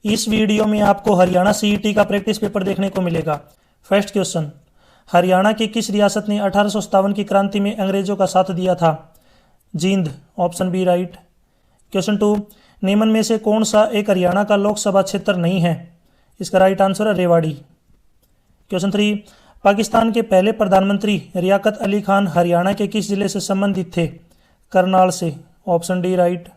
इस वीडियो में आपको हरियाणा सीईटी का प्रैक्टिस पेपर देखने को मिलेगा। फर्स्ट क्वेश्चन, हरियाणा की किस रियासत ने 1857 की क्रांति में अंग्रेजों का साथ दिया था? Jind, option B right. Question 2, निम्न में से कौन सा एक हरियाणा का लोकसभा क्षेत्र नहीं है? इसका राइट आंसर है रेवाड़ी। क्वेश्चन 3, पाकिस्तान के पहले प्रधानमंत्री लियाकत अली खान हरियाणा के किस जिले से संबंधित थे? करनाल से, ऑप्शन डी राइट।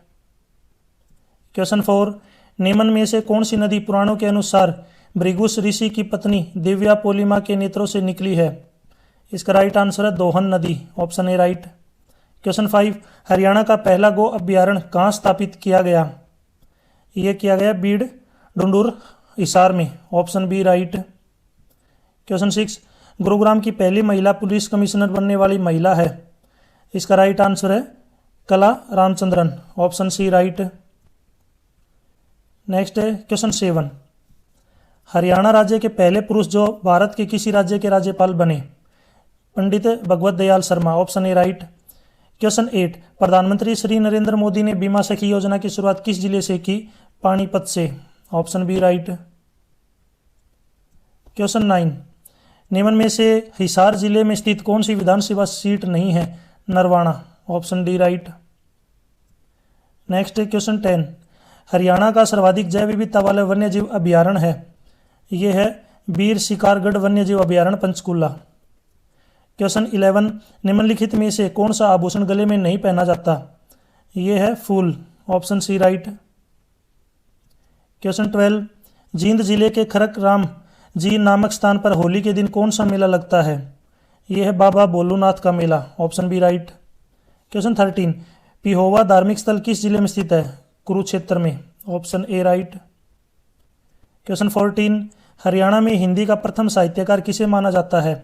क्वेश्चन 4, निम्न में से कौन सी नदी पुराणों के अनुसार भृगुस ऋषि की पत्नी दिव्या पोलिमा के नेत्रों से निकली है? इसका राइट आंसर है दोहन नदी, option A right. Question 5, Haryana का पहला गो अभ्यारण्य कहाँ स्थापित किया गया? यह किया गया बीड़ डुंडुर हिसार में, option B right. Question 6, Gurugram की पहली महिला पुलिस कमिश्नर बनने वाली महिला है? इसका राइट आंसर है Kala Ramachandran, option C right. Next है क्वेश्चन 7, हरियाणा राज्य के पहले पुरुष जो भारत के किसी राज्य के राज्यपाल बने? Pandit Bhagwat Dayal Sharma, option A right. Question 8, प्रधानमंत्री श्री नरेंद्र मोदी ने बीमा सखी योजना की शुरुआत किस जिले से की? पानीपत से, ऑप्शन बी राइट। क्वेश्चन 9, निम्न में से हिसार जिले में स्थित कौन सी विधानसभा सीट नहीं है? Narwana, option D right. Next question 10, Haryana का सर्वाधिक जैव विविधता वाला वन्यजीव अभ्यारण्य है? यह है बीर शिकारगढ़ वन्यजीव अभ्यारण्य पंचकूला। क्वेश्चन 11, निम्नलिखित में से कौन सा आभूषण गले में नहीं पहना जाता? यह है फूल, option C right. Question 12, Jind जिले के खरक राम जी नामक स्थान पर होली के दिन कौन सा मेला लगता है? यह है बाबा भोलूनाथ का मेला, option B right. Question 13, Pehowa धार्मिक स्थल किस जिले में स्थित है? कुरुक्षेत्र में, option A right. Question 14, Haryana में हिंदी का प्रथम साहित्यकार किसे माना जाता है?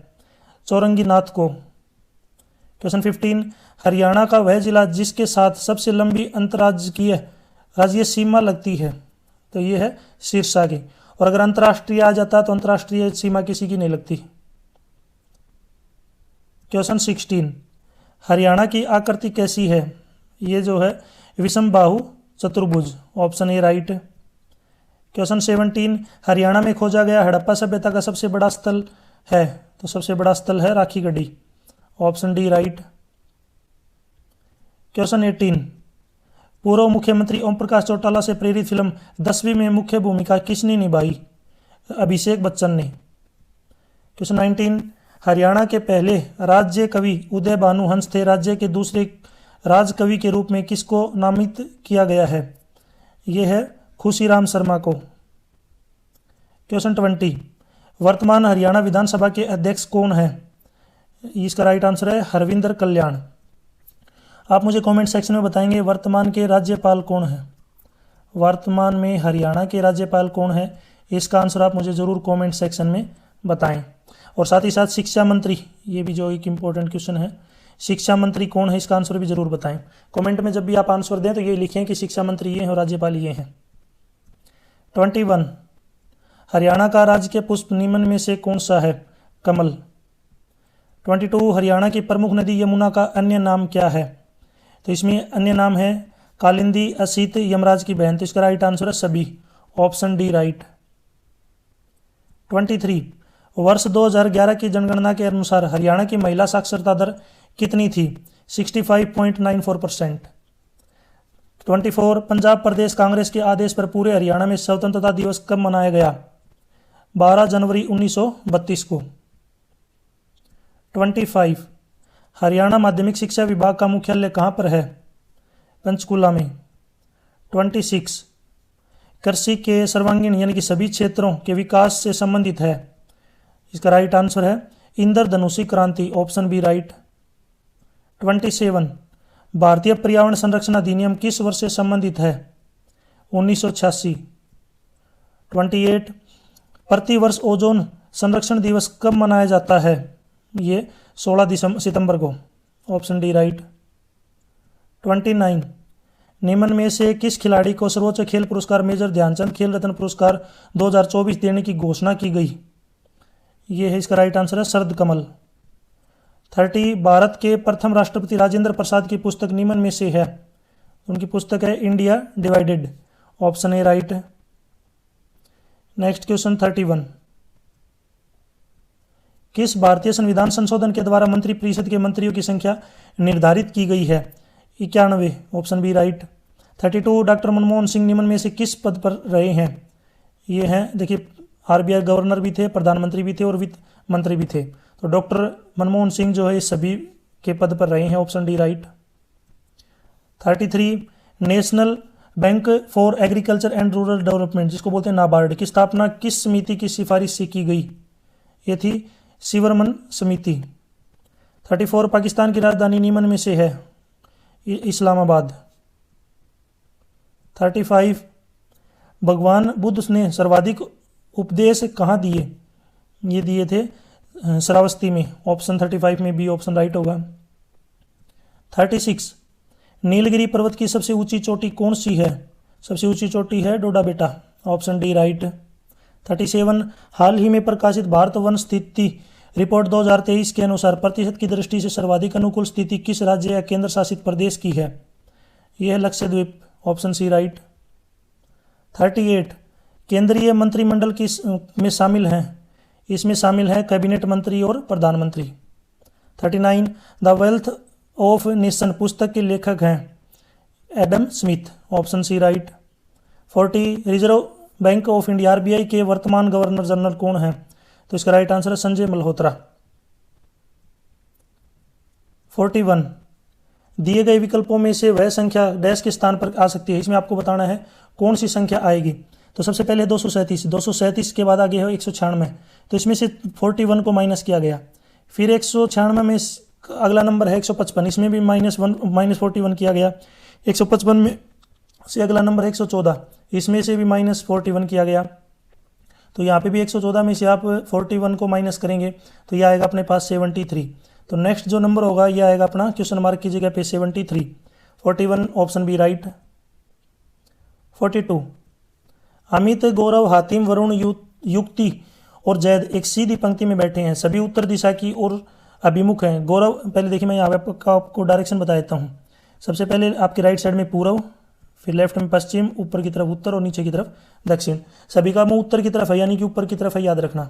चौरंगी नाथ को। क्वेश्चन 15, हरियाणा का वह जिला जिसके साथ सबसे लंबी राज्य सीमा लगती है? तो ये है सिरसा की। और अगर अंतर्राष्ट्रीय आ जाता तो अंतर्राष्ट्रीय सीमा किसी की नहीं लगती। क्वेश्चन 16, हरियाणा की आकृति कैसी है? ये जो है विषम बाहु चतुर्भुज, option A right. Question 17, Haryana में खोजा गया हड़प्पा सभ्यता का सबसे बड़ा स्थल है? तो सबसे बड़ा स्थल है Rakhigarhi, option D right. Question 18, पूर्व मुख्यमंत्री ओम प्रकाश चौटाला से प्रेरित फिल्म 10वीं में मुख्य भूमिका किसने निभाई? अभिषेक बच्चन ने। क्वेश्चन 19, हरियाणा के पहले राज्य कवि उदय भानु हंस थे, राज्य के दूसरे राज कवि के रूप में किसको नामित किया गया है? यह है खुशीराम शर्मा को। क्वेश्चन 20, वर्तमान हरियाणा विधानसभा के अध्यक्ष कौन है? इसका राइट आंसर है हरविंदर कल्याण। आप मुझे कमेंट सेक्शन में बताएंगे वर्तमान के राज्यपाल कौन है? वर्तमान में हरियाणा के राज्यपाल कौन है? इसका आंसर आप मुझे ज़रूर कमेंट सेक्शन में बताएं। और साथ ही साथ शिक्षा मंत्री, ये भी जो एक इम्पोर्टेंट क्वेश्चन है, शिक्षा मंत्री कौन है? इसका आंसर भी जरूर बताएं। कमेंट में जब भी आप आंसर दें तो ये लिखें कि शिक्षा मंत्री ये हैं और राज्यपाल ये हैं। 21, हरियाणा का राजकीय पुष्प निम्न में से कौन सा है? कमल। 22, हरियाणा की प्रमुख नदी यमुना का अन्य नाम क्या है? तो इसमें अन्य नाम है कालिंदी, असित, यमराज की बहन। तो इसका राइट आंसर है सभी, ऑप्शन डी राइट। 23, वर्ष 2011 की जनगणना के अनुसार हरियाणा की महिला साक्षरता दर कितनी थी? 65.94%। 24, पंजाब प्रदेश कांग्रेस के आदेश पर पूरे हरियाणा में स्वतंत्रता दिवस कब मनाया गया? 12 जनवरी 1932 को। 25, हरियाणा माध्यमिक शिक्षा विभाग का मुख्यालय कहाँ पर है? पंचकूला में। 26, कृषि के सर्वांगीण यानी कि सभी क्षेत्रों के विकास से संबंधित है? इसका राइट आंसर है इंद्रधनुषी क्रांति, ऑप्शन बी राइट। 27, भारतीय पर्यावरण संरक्षण अधिनियम किस वर्ष से संबंधित है? 1986। 28, प्रतिवर्ष ओजोन संरक्षण दिवस कब मनाया जाता है? ये 16 सितंबर को, ऑप्शन डी राइट। 29, निम्न में से किस खिलाड़ी को सर्वोच्च खेल पुरस्कार मेजर ध्यानचंद खेल रत्न पुरस्कार 2024 देने की घोषणा की गई? ये है इसका राइट आंसर है शरद कमल। 30, भारत के प्रथम राष्ट्रपति राजेंद्र प्रसाद की पुस्तक निम्न में से है? उनकी पुस्तक है India divided, option A right. Next question 31। किस भारतीय संविधान संशोधन के द्वारा मंत्रिपरिषद के मंत्रियों की संख्या निर्धारित की गई है? 91, option B right. 32, doctor Manmohan Singh निम्न में से किस पद पर रहे हैं? ये हैं, देखिए, आरबीआई गवर्नर भी थे, प्रधानमंत्री भी थे और वित्त मंत्री भी थे। तो डॉक्टर मनमोहन सिंह जो है सभी के पद पर रहे हैं, option D right. 33, national bank for agriculture and rural development, जिसको बोलते हैं नाबार्ड, की स्थापना किस समिति की सिफारिश से की गई? ये थी शिवरमन समिति। 34, पाकिस्तान की राजधानी निम्न में से है? इस्लामाबाद। 35, भगवान बुद्ध ने सर्वाधिक उपदेश कहाँ दिए? ये दिए थे श्रावस्ती में, ऑप्शन 35 में बी ऑप्शन राइट होगा। 36, नीलगिरी पर्वत की सबसे ऊंची चोटी कौन सी है? सबसे ऊंची चोटी है डोडा बेटा, ऑप्शन डी राइट। 37, हाल ही में प्रकाशित भारत वन स्थिति रिपोर्ट 2023 के अनुसार प्रतिशत की दृष्टि से सर्वाधिक अनुकूल स्थिति किस राज्य या केंद्र शासित प्रदेश की है? यह है लक्षद्वीप, ऑप्शन सी राइट। 38, केंद्रीय मंत्रिमंडल किस में शामिल हैं? इसमें शामिल है कैबिनेट मंत्री और प्रधानमंत्री। 39, द वेल्थ ऑफ नेशन पुस्तक के लेखक हैं Adam Smith, option C right. 40, Reserve Bank of India RBI के वर्तमान गवर्नर जनरल कौन है? तो इसका राइट आंसर है संजय मल्होत्रा। 41, दिए गए विकल्पों में से वह संख्या डैश के स्थान पर आ सकती है? इसमें आपको बताना है कौन सी संख्या आएगी। तो सबसे पहले 237 के बाद आगे है 196, तो इसमें से 41 को माइनस किया गया। फिर 196 में अगला नंबर है 155, इसमें भी -41 किया गया। 155 में से अगला नंबर है 114, इसमें से भी -41 किया गया। तो यहाँ पे भी 114 में से आप 41 को माइनस करेंगे तो यह आएगा अपने पास 73। तो नेक्स्ट जो नंबर होगा यह आएगा अपना क्वेश्चन मार्क की जगह पे 73। 41 ऑप्शन बी राइट। 42, अमित, गौरव, हातिम, वरुण, युक्ति और जैद एक सीधी पंक्ति में बैठे हैं, सभी उत्तर दिशा की ओर अभिमुख हैं। गौरव, पहले देखिए मैं यहाँ पे आपको डायरेक्शन बता देता हूँ। सबसे पहले आपके राइट साइड में पूर्व, फिर लेफ्ट में पश्चिम, ऊपर की तरफ उत्तर और नीचे की तरफ दक्षिण। सभी का मुंह उत्तर की तरफ है, यानी कि ऊपर की तरफ है, याद रखना।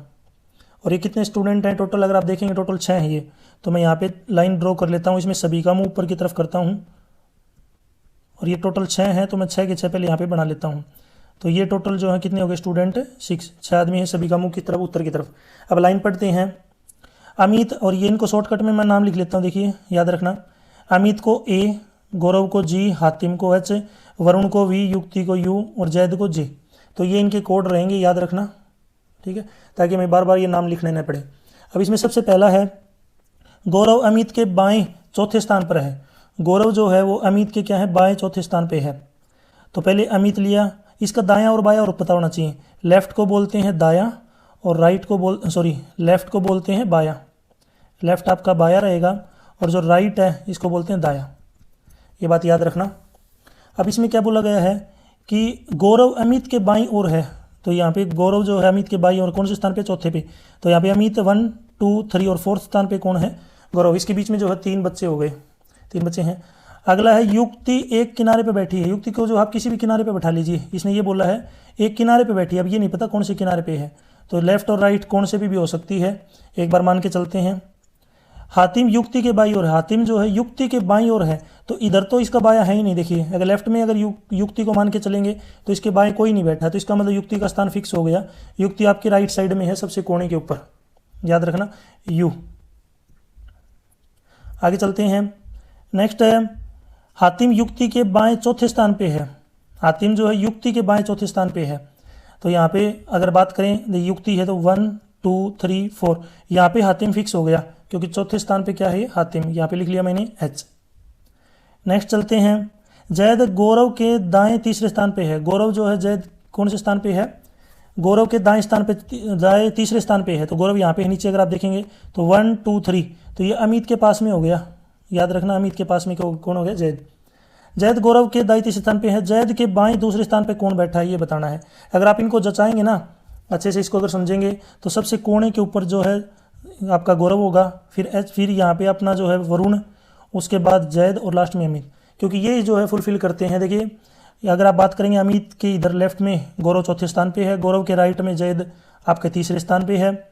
और ये कितने स्टूडेंट हैं टोटल? अगर आप देखेंगे टोटल 6 हैं ये। तो मैं यहाँ पे लाइन ड्रॉ कर लेता हूँ, इसमें सभी का मुंह ऊपर की तरफ करता हूँ और ये टोटल 6 हैं, तो मैं 6 के 6 पहले यहाँ पे बना लेता हूँ। तो ये टोटल जो है कितने हो गए स्टूडेंट? 6 आदमी हैं, सभी का मुंह की तरफ उत्तर की तरफ। अब लाइन पढ़ते हैं। अमित, और ये इनको शॉर्टकट में मैं नाम लिख लेता हूँ, देखिए याद रखना। अमित को ए, गौरव को जी, हातिम को एच, वरुण को वी, युक्ति को यू और जैद को जे। तो ये इनके कोड रहेंगे, याद रखना, ठीक है, ताकि मैं बार बार ये नाम लिखने न पड़े। अब इसमें सबसे पहला है गौरव अमित के बाएं चौथे स्थान पर है। गौरव जो है वो अमित के क्या है? बाएं चौथे स्थान पे है। तो पहले अमित लिया, इसका दायां और बायां और पता होना चाहिए। लेफ्ट को बोलते हैं दायां और लेफ्ट को बोलते हैं बायां। लेफ्ट आपका बायां रहेगा और जो राइट है इसको बोलते हैं दायां। ये बात याद रखना। अब इसमें क्या बोला गया है कि गौरव अमित के बाईं ओर है। तो यहाँ पे गौरव जो है अमित के बाईं ओर कौन से स्थान पे? चौथे पे। तो यहाँ पे अमित 1, 2, 3 और 4th स्थान पे कौन है? गौरव। इसके बीच में जो है 3 बच्चे हो गए, 3 बच्चे हैं। अगला है युक्ति, एक किनारे पे बैठी है। युक्ति को जो आप किसी भी किनारे पे बैठा लीजिए, इसने ये बोला है एक किनारे पे बैठी है। अब ये नहीं पता कौन से किनारे पे है, तो लेफ्ट और राइट कौन से भी हो सकती है, एक बार मान के चलते हैं। हातिम युक्ति के बाईं ओर है, हातिम जो है युक्ति के बाईं ओर है, तो इधर तो इसका बायां है ही नहीं। देखिए अगर लेफ्ट में अगर युक्ति को मान के चलेंगे तो इसके बाएं कोई नहीं बैठा, तो इसका मतलब युक्ति का स्थान फिक्स हो गया। युक्ति आपकी राइट साइड में है, सबसे कोने के ऊपर, याद रखना यू। आगे चलते हैं। नेक्स्ट है हातिम युक्ति के बाएं चौथे स्थान पे है। हातिम जो है युक्ति के बाएं चौथे स्थान पे है। तो यहाँ पे अगर बात करें युक्ति है तो 1, 2, 3, 4 यहाँ पे हातिम फिक्स हो गया, क्योंकि चौथे स्थान पे क्या है? हातिम। यहाँ पे लिख लिया मैंने एच। नेक्स्ट चलते हैं। जैद गौरव के दाएं तीसरे स्थान पे है। गौरव जो है जैद कौन से स्थान पे है? गौरव के दाएं स्थान पे, दाएं तीसरे स्थान पे है। तो गौरव यहाँ पे नीचे अगर आप देखेंगे तो 1, 2, 3, तो ये अमित के पास में हो गया। याद रखना अमित के पास में कौन हो गया? जैद। जैद गौरव के दाएं तीसरे स्थान पे है। जैद के बाएं दूसरे स्थान पे कौन बैठा है ये बताना है। अगर आप इनको जचाएंगे ना अच्छे से, इसको अगर समझेंगे तो सबसे कोने के ऊपर जो है आपका गौरव होगा, फिर यहाँ पे अपना जो है वरुण, उसके बाद जैद और लास्ट में अमित, क्योंकि ये जो है फुलफिल करते हैं। देखिए अगर आप बात करेंगे अमित के इधर लेफ्ट में गौरव चौथे स्थान पे है, गौरव के राइट में जैद आपके तीसरे स्थान पे है,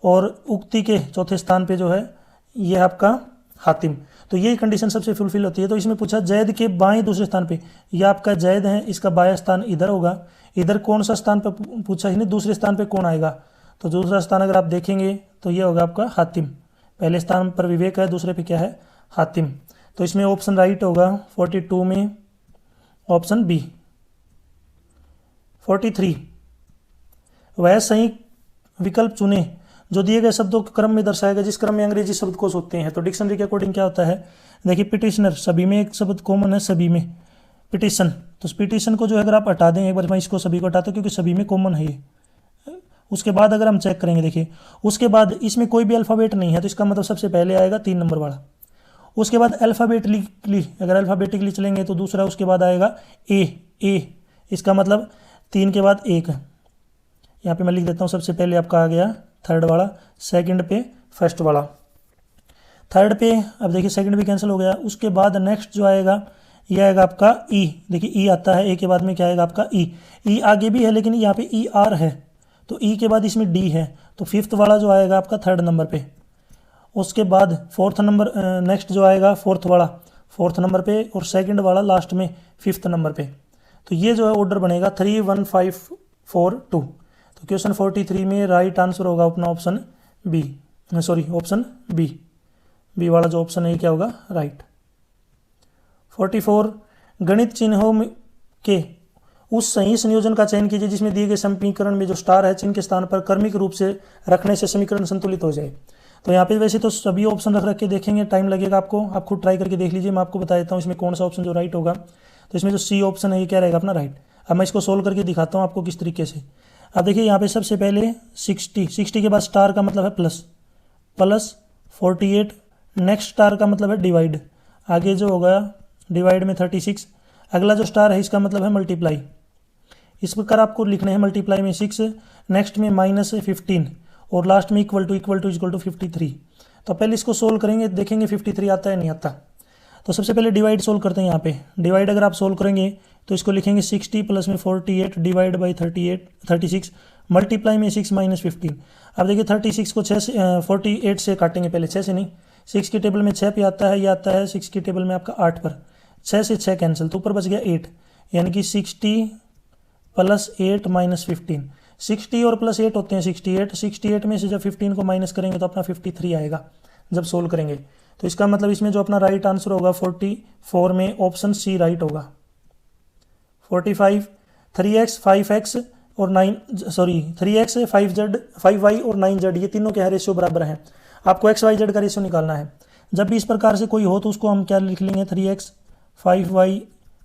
और उक्ति के चौथे स्थान पे जो है ये आपका हातिम। तो ये कंडीशन सबसे फुलफिल होती है। तो इसमें पूछा जैद के बाएं दूसरे स्थान पे, ये आपका जैद है, इसका बायां स्थान इधर होगा। इधर कौन सा स्थान पर पूछा है, दूसरे स्थान पे कौन आएगा, तो दूसरा स्थान अगर आप देखेंगे तो ये होगा आपका हातिम। पहले स्थान पर विवेक है, दूसरे पे क्या है, हातिम। तो इसमें ऑप्शन राइट होगा 42 में ऑप्शन बी। 43 वह सही विकल्प चुने जो दिए गए शब्दों के क्रम में दर्शाएगा जिस क्रम में अंग्रेजी शब्दकोश होते हैं। तो डिक्शनरी के अकॉर्डिंग क्या होता है, देखिए पिटिशनर सभी में एक शब्द कॉमन है, सभी में। पिटिशन, तो पिटिशन को जो है अगर आप हटा दें, एक बार मैं इसको सभी को हटाता हूं क्योंकि सभी में कॉमन है ये। उसके बाद अगर हम चेक करेंगे, देखिए उसके बाद इसमें कोई भी अल्फ़ाबेट नहीं है, तो इसका मतलब सबसे पहले आएगा 3 नंबर वाला। उसके बाद अल्फ़ाबेटिकली, अगर अल्फ़ाबेटिकली चलेंगे तो दूसरा उसके बाद आएगा ए, इसका मतलब 3 के बाद 1। यहाँ पे मैं लिख देता हूँ, सबसे पहले आपका आ गया थर्ड वाला, सेकंड पे फर्स्ट वाला, थर्ड पे अब देखिए सेकंड भी कैंसिल हो गया। उसके बाद नेक्स्ट जो आएगा ये आएगा आपका ई। देखिए ई आता है, ए के बाद में क्या आएगा आपका ई आगे भी है लेकिन यहाँ पे ई आर है, तो ई के बाद इसमें डी है, तो फिफ्थ वाला जो आएगा आपका थर्ड नंबर पे। उसके बाद फोर्थ नंबर नेक्स्ट जो आएगा फोर्थ वाला फोर्थ नंबर पे, और सेकंड वाला लास्ट में फिफ्थ नंबर पे। तो ये जो है ऑर्डर बनेगा 3 1 5 4 2। तो क्वेश्चन 43 में राइट आंसर होगा अपना option B, sorry option B वाला जो ऑप्शन है क्या होगा, राइट। 44 गणित चिन्हों के उस सही संयोजन का चयन कीजिए जिसमें दिए गए समीकरण में जो स्टार है चिन्ह के स्थान पर क्रमिक रूप से रखने से समीकरण संतुलित हो जाए। तो यहाँ पे वैसे तो सभी ऑप्शन रख के देखेंगे, टाइम लगेगा आपको, आप खुद ट्राई करके देख लीजिए। मैं आपको बता देता हूँ इसमें कौन सा ऑप्शन जो राइट होगा। तो इसमें जो सी ऑप्शन है ये क्या रहेगा अपना राइट। अब मैं इसको सोल्व करके दिखाता हूँ आपको किस तरीके से। अब देखिए यहाँ पे सबसे पहले 60 के बाद स्टार का मतलब है प्लस 48, नेक्स्ट स्टार का मतलब है डिवाइड, आगे जो होगा डिवाइड में 36, अगला जो स्टार है इसका मतलब है मल्टीप्लाई। इस प्रकार आपको लिखने हैं मल्टीप्लाई में 6, नेक्स्ट में -15 और लास्ट में इक्वल टू 53। तो पहले इसको सोल्व करेंगे, देखेंगे 53 आता है नहीं आता। तो सबसे पहले डिवाइड सोल्व करते हैं। यहाँ पे डिवाइड अगर आप सोल्व करेंगे तो इसको लिखेंगे 60 प्लस में 48 डिवाइड बाई 36 मल्टीप्लाई में 6 - 15। अब देखिए 36 को 6 से 48 से काटेंगे, पहले 6 से नहीं, 6 की टेबल में 6 पे आता है, ये आता है 6 की टेबल में आपका 8 पर, 6 से 6 कैंसिल, तो ऊपर बच गया 8, यानी कि 60 प्लस 8 - 15। 60 और प्लस 8 होते हैं 68 में से जब 15 को माइनस करेंगे तो अपना 53 आएगा जब सोल्व करेंगे। तो इसका मतलब इसमें जो अपना राइट आंसर होगा 44 में ऑप्शन सी राइट होगा। 45 3x 5x और 3x 5y और 9z ये तीनों के रेशियो बराबर हैं। आपको x y z का रेशियो निकालना है। जब भी इस प्रकार से कोई हो तो उसको हम क्या लिख लेंगे, 3x 5y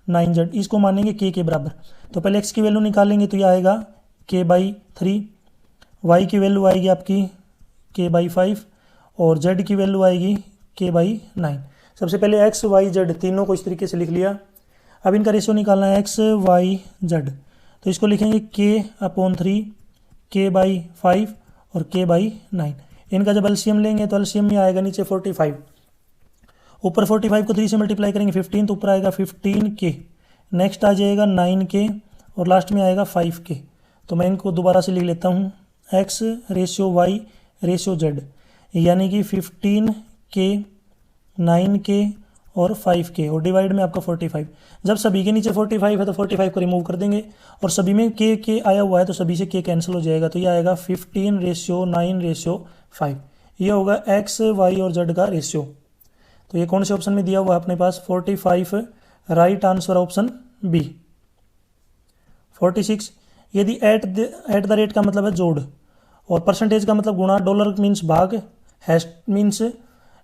9z, इसको मानेंगे k के बराबर। तो पहले x की वैल्यू निकालेंगे तो ये आएगा k/3, y की वैल्यू आएगी आपकी k/5 और z की वैल्यू आएगी k/9। सबसे पहले x y z तीनों को इस तरीके से लिख लिया। अब इनका रेशियो निकालना है x y z, तो इसको लिखेंगे k/3 k/5 और k/9। इनका जब एलसीएम लेंगे तो एलसीएम में आएगा नीचे 45, ऊपर 45 को 3 से मल्टीप्लाई करेंगे 15, तो ऊपर आएगा 15k, नेक्स्ट आ जाएगा 9k और लास्ट में आएगा 5k। तो मैं इनको दोबारा से लिख लेता हूँ, x ratio y ratio z, यानी कि 15k 9k और 5k और डिवाइड में आपका 45। जब सभी के नीचे 45 है तो 45 को रिमूव कर देंगे और सभी में k आया हुआ है तो सभी से k कैंसिल हो जाएगा, तो ये आएगा 15:9:5। ये होगा x y और z का रेशियो। तो ये कौन से ऑप्शन में दिया हुआ है अपने पास, 45 राइट आंसर ऑप्शन बी। 46 यदि एट द रेट का मतलब है जोड़ और परसेंटेज का मतलब गुणा, डॉलर मीन्स भाग, हैश मीन्स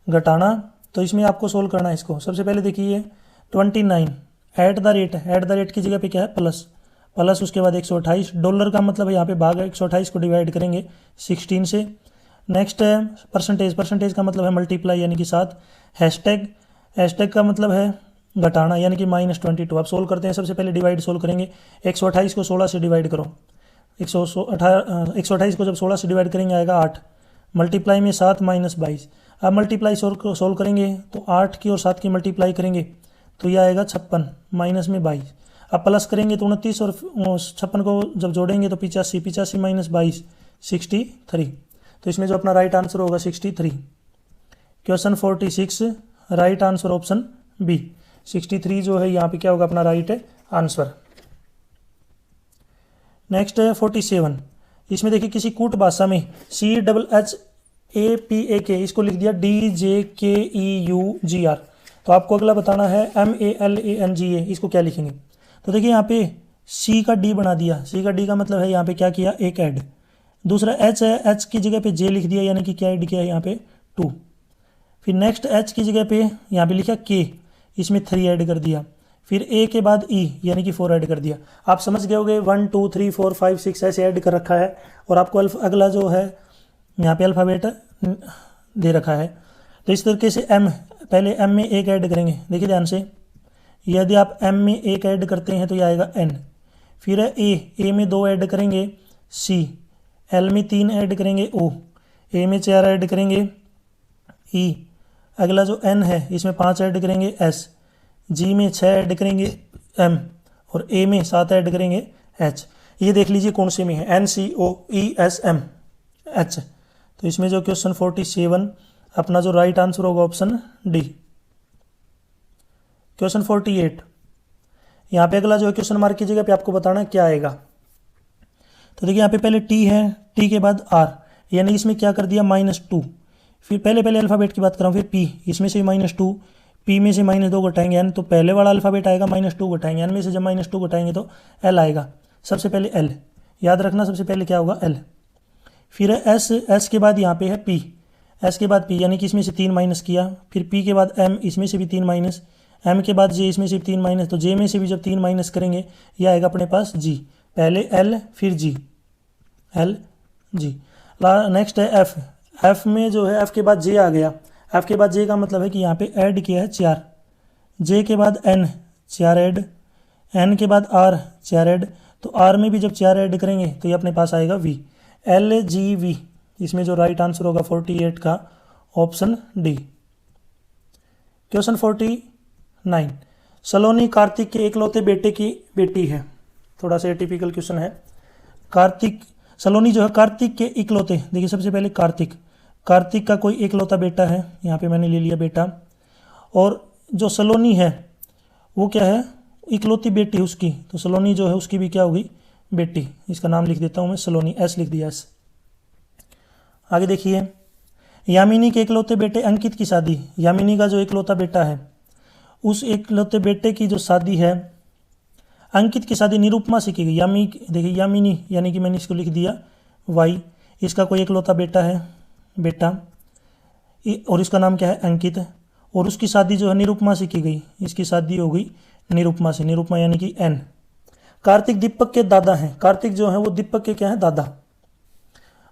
घटाना, तो इसमें आपको सोल्व करना है इसको। सबसे पहले देखिए 29 एट द रेट की जगह पे क्या है प्लस उसके बाद 128, डॉलर का मतलब है यहाँ पे भाग है, 128 को डिवाइड करेंगे 16 से। नेक्स्ट है परसेंटेज का मतलब है मल्टीप्लाई यानी कि 7, हैशटैग का मतलब है घटाना यानी कि -22। अब सोल्व करते हैं, सबसे पहले डिवाइड सोल्व करेंगे। 128 को 16 से डिवाइड करो, 128 को जब 16 से डिवाइड करेंगे आएगा 8, मल्टीप्लाई में 7 - 22। अब मल्टीप्लाई सोल्व करेंगे तो 8 की और 7 की मल्टीप्लाई करेंगे तो यह आएगा 56 माइनस में 22। अब प्लस करेंगे तो 29 और 56 को जब जोड़ेंगे तो 85, 85 माइनस 22 63। तो इसमें जो अपना राइट आंसर होगा 63। Question 46 right answer option B 63 जो है यहाँ पे क्या होगा अपना राइट आंसर। नेक्स्ट है 47। इसमें देखिए किसी कूट भाषा में CHHAPAK इसको लिख दिया DJKEUGR। तो आपको अगला बताना है MALANGA इसको क्या लिखेंगे। तो देखिए यहाँ पे C का D बना दिया। C का D का मतलब है यहाँ पे क्या किया, एक ऐड। दूसरा H है, H की जगह पे J लिख दिया, यानी कि क्या ऐड किया है यहाँ पे 2। फिर नेक्स्ट H की जगह पे यहाँ पे लिखा K, इसमें 3 ऐड कर दिया। फिर A के बाद E यानी कि 4 ऐड कर दिया। आप समझ गए होगे 1 2 3 4 5 6 ऐसे ऐड कर रखा है और आपको अगला जो है यहाँ पे अल्फ़ाबेट दे रखा है। तो इस तरीके से M, पहले M में एक ऐड करेंगे, देखिए ध्यान से। यदि आप M में एक ऐड करते हैं तो यह आएगा N। फिर है A में 2 ऐड करेंगे C, L में 3 ऐड करेंगे O, A में 4 ऐड करेंगे E, अगला जो N है इसमें 5 ऐड करेंगे S, G में 6 ऐड करेंगे M और A में 7 ऐड करेंगे H। ये देख लीजिए कौन से में है, NCOESM H। तो इसमें जो क्वेश्चन 47 अपना जो राइट आंसर होगा ऑप्शन डी। क्वेश्चन 48 यहाँ पे अगला जो है क्वेश्चन मार्क की जगह पे आपको बताना क्या आएगा। तो देखिए यहाँ पे पहले T है, T के बाद R, यानी इसमें क्या कर दिया -2। फिर पहले अल्फ़ाबेट की बात कर रहा हूँ, फिर P, इसमें से -2, P में से -2 घटाएंगे N, तो पहले वाला अल्फ़ाबेट आएगा -2 घटाएंगे N में से, जब -2 घटाएंगे तो L आएगा। सबसे पहले L, याद रखना सबसे पहले क्या होगा L। फिर है S के बाद यहाँ पे है P, S के बाद P यानी कि इसमें से 3 माइनस किया। फिर P के बाद M, इसमें से भी 3 माइनस, M के बाद J, इसमें से भी 3 माइनस, तो J में से भी जब 3 माइनस करेंगे यह आएगा अपने पास G। पहले L फिर G, L G। नेक्स्ट है F, F में जो है F के बाद J आ गया। F के बाद J का मतलब है कि यहाँ पे ऐड किया है 4, J के बाद N 4 ऐड, N के बाद R 4 ऐड, तो R में भी जब 4 ऐड करेंगे तो ये अपने पास आएगा V, LGV। इसमें जो राइट आंसर होगा 48 का ऑप्शन डी। क्वेश्चन 49 सलोनी कार्तिक के इकलौते बेटे की बेटी है। थोड़ा सा टिपिकल क्वेश्चन है। सलोनी जो है कार्तिक के इकलौते, देखिए सबसे पहले कार्तिक का कोई इकलौता बेटा है, यहाँ पे मैंने ले लिया बेटा। और जो सलोनी है वो क्या है, इकलौती बेटी उसकी, तो सलोनी जो है उसकी भी क्या होगी, बेटी। इसका नाम लिख देता हूँ मैं सलोनी, S लिख दिया S। आगे देखिए यामिनी के इकलौते बेटे अंकित की शादी, यामिनी का जो इकलौता बेटा है उस इकलौते बेटे की जो शादी है, अंकित की शादी निरुपमा से की गई। देखिए यामिनी यानी कि मैंने इसको लिख दिया Y, इसका कोई इकलौता बेटा है बेटा और इसका नाम क्या है अंकित, और उसकी शादी जो है निरुपमा से की गई, इसकी शादी हो गई निरुपमा से, निरुपमा यानी कि N। कार्तिक दीपक के दादा हैं, कार्तिक जो है वो दीपक के क्या है दादा।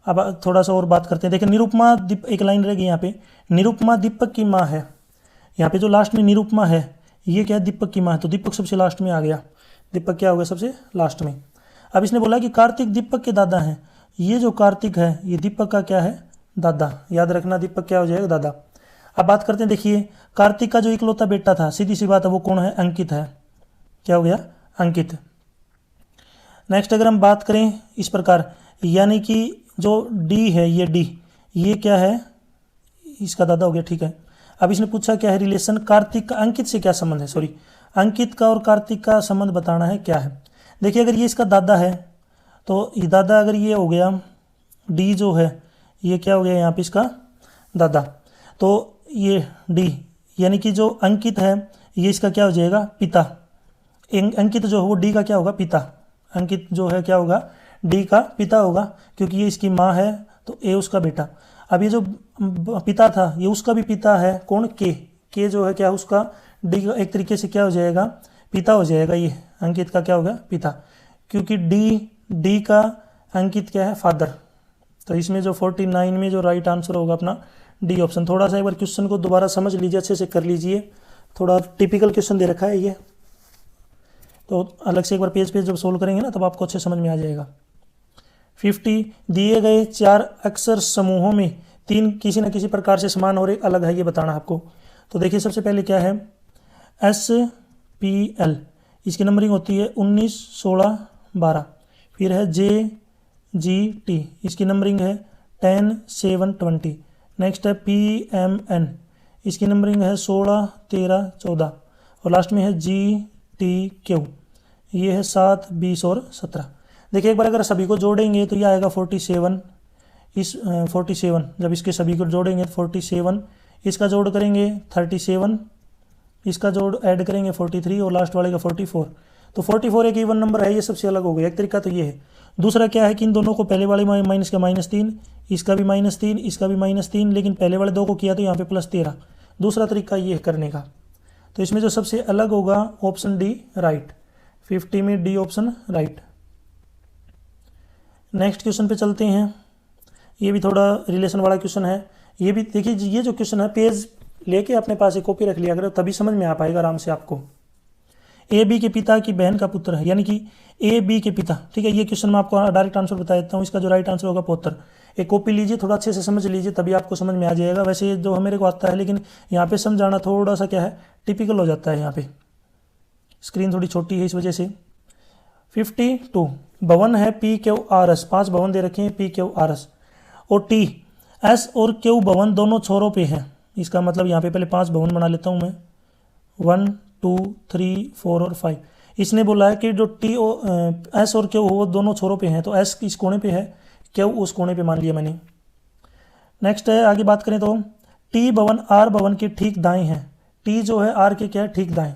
अब थोड़ा सा और बात करते हैं। देखिए निरुपमा एक लाइन रहेगी यहाँ पे, निरुपमा दीपक की माँ है। यहाँ पे जो लास्ट में निरुपमा है ये क्या है, दीपक की माँ है, तो दीपक सबसे लास्ट में आ गया, दीपक क्या हो गया सबसे लास्ट में। अब इसने बोला कि कार्तिक दीपक के दादा हैं, ये जो कार्तिक है ये दीपक का क्या है दादा, याद रखना दीपक क्या हो जाएगा दादा। अब बात करते हैं, देखिए कार्तिक का जो इकलौता बेटा था, सीधी सी बात है वो कौन है, अंकित है, क्या हो गया अंकित। नेक्स्ट अगर हम बात करें इस प्रकार, यानी कि जो D है ये क्या है, इसका दादा हो गया, ठीक है। अब इसने पूछा क्या है रिलेशन, कार्तिक का अंकित से क्या संबंध है, अंकित का और कार्तिक का संबंध बताना है क्या है। देखिए अगर ये इसका दादा है तो ये दादा, अगर ये हो गया D जो है ये क्या हो गया यहाँ पे इसका दादा, तो ये D यानी कि जो अंकित है ये इसका क्या हो जाएगा पिता। अंकित जो है वो D का क्या होगा पिता, अंकित जो है क्या होगा D का पिता होगा, क्योंकि ये इसकी माँ है तो A उसका बेटा। अब ये जो पिता था ये उसका भी पिता है, कौन K जो है क्या उसका D का एक तरीके से क्या हो जाएगा पिता हो जाएगा, ये अंकित का क्या होगा पिता, क्योंकि D का अंकित क्या है फादर। तो इसमें जो 49 में जो राइट आंसर होगा अपना D ऑप्शन। थोड़ा सा एक बार क्वेश्चन को दोबारा समझ लीजिए, अच्छे से कर लीजिए, थोड़ा टिपिकल क्वेश्चन दे रखा है ये, तो अलग से एक बार पेज जब सोल्व करेंगे ना तब आपको अच्छे समझ में आ जाएगा। 50 दिए गए 4 अक्षर समूहों में 3 किसी न किसी प्रकार से समान और एक अलग है, ये बताना आपको। तो देखिए सबसे पहले क्या है SPL, इसकी नंबरिंग होती है 19, 16, 12। फिर है JGT, इसकी नंबरिंग है 10, 7, 20। नेक्स्ट है PMN, इसकी नंबरिंग है 16, 13, 14। और लास्ट में है GTQ, ये है 7, 20 और 17। देखिए एक बार अगर सभी को जोड़ेंगे तो ये आएगा 47। 47 जब इसके सभी को जोड़ेंगे 47, इसका जोड़ करेंगे 37, इसका जोड़ ऐड करेंगे 43 और लास्ट वाले का 44। तो 44 एक इवन नंबर है, ये सबसे अलग हो गया। एक तरीका तो ये है। दूसरा क्या है कि इन दोनों को पहले वाले माइनस का -3, इसका भी -3, इसका भी -3, लेकिन पहले वाले दो को किया तो यहाँ पे +13। दूसरा तरीका ये है करने का। तो इसमें जो सबसे अलग होगा ऑप्शन डी राइट। 50 में D option right. Next question पे चलते हैं। ये भी थोड़ा रिलेशन वाला क्वेश्चन है। ये भी देखिए, ये जो क्वेश्चन है पेज लेके अपने पास एक कॉपी रख लिया करो, तभी समझ में आ पाएगा आराम से आपको। ए बी के पिता की बहन का पुत्र है, यानी कि ए बी के पिता। ठीक है, ये क्वेश्चन मैं आपको डायरेक्ट आंसर बता देता हूँ। इसका जो राइट आंसर होगा पुत्र। एक कॉपी लीजिए, थोड़ा अच्छे से समझ लीजिए, तभी आपको समझ में आ जाएगा। वैसे जो मेरे को आता है, लेकिन यहाँ पे समझाना थोड़ा सा क्या है टिपिकल हो जाता है। यहाँ पे स्क्रीन थोड़ी छोटी है इस वजह से। 52 भवन है PQRS, 5 भवन दे रखे हैं PQRS, और TS और Q भवन दोनों छोरों पे हैं। इसका मतलब यहाँ पे पहले 5 भवन बना लेता हूँ मैं, 1, 2, 3, 4 और 5। इसने बोला है कि जो S और Q वो दोनों छोरों पे हैं, तो S इस कोने पे है, Q उस कोने पे मान लिया मैंने। नेक्स्ट है, आगे बात करें तो T भवन R भवन के ठीक दाएं है। T जो है R के क्या है, ठीक दाएं।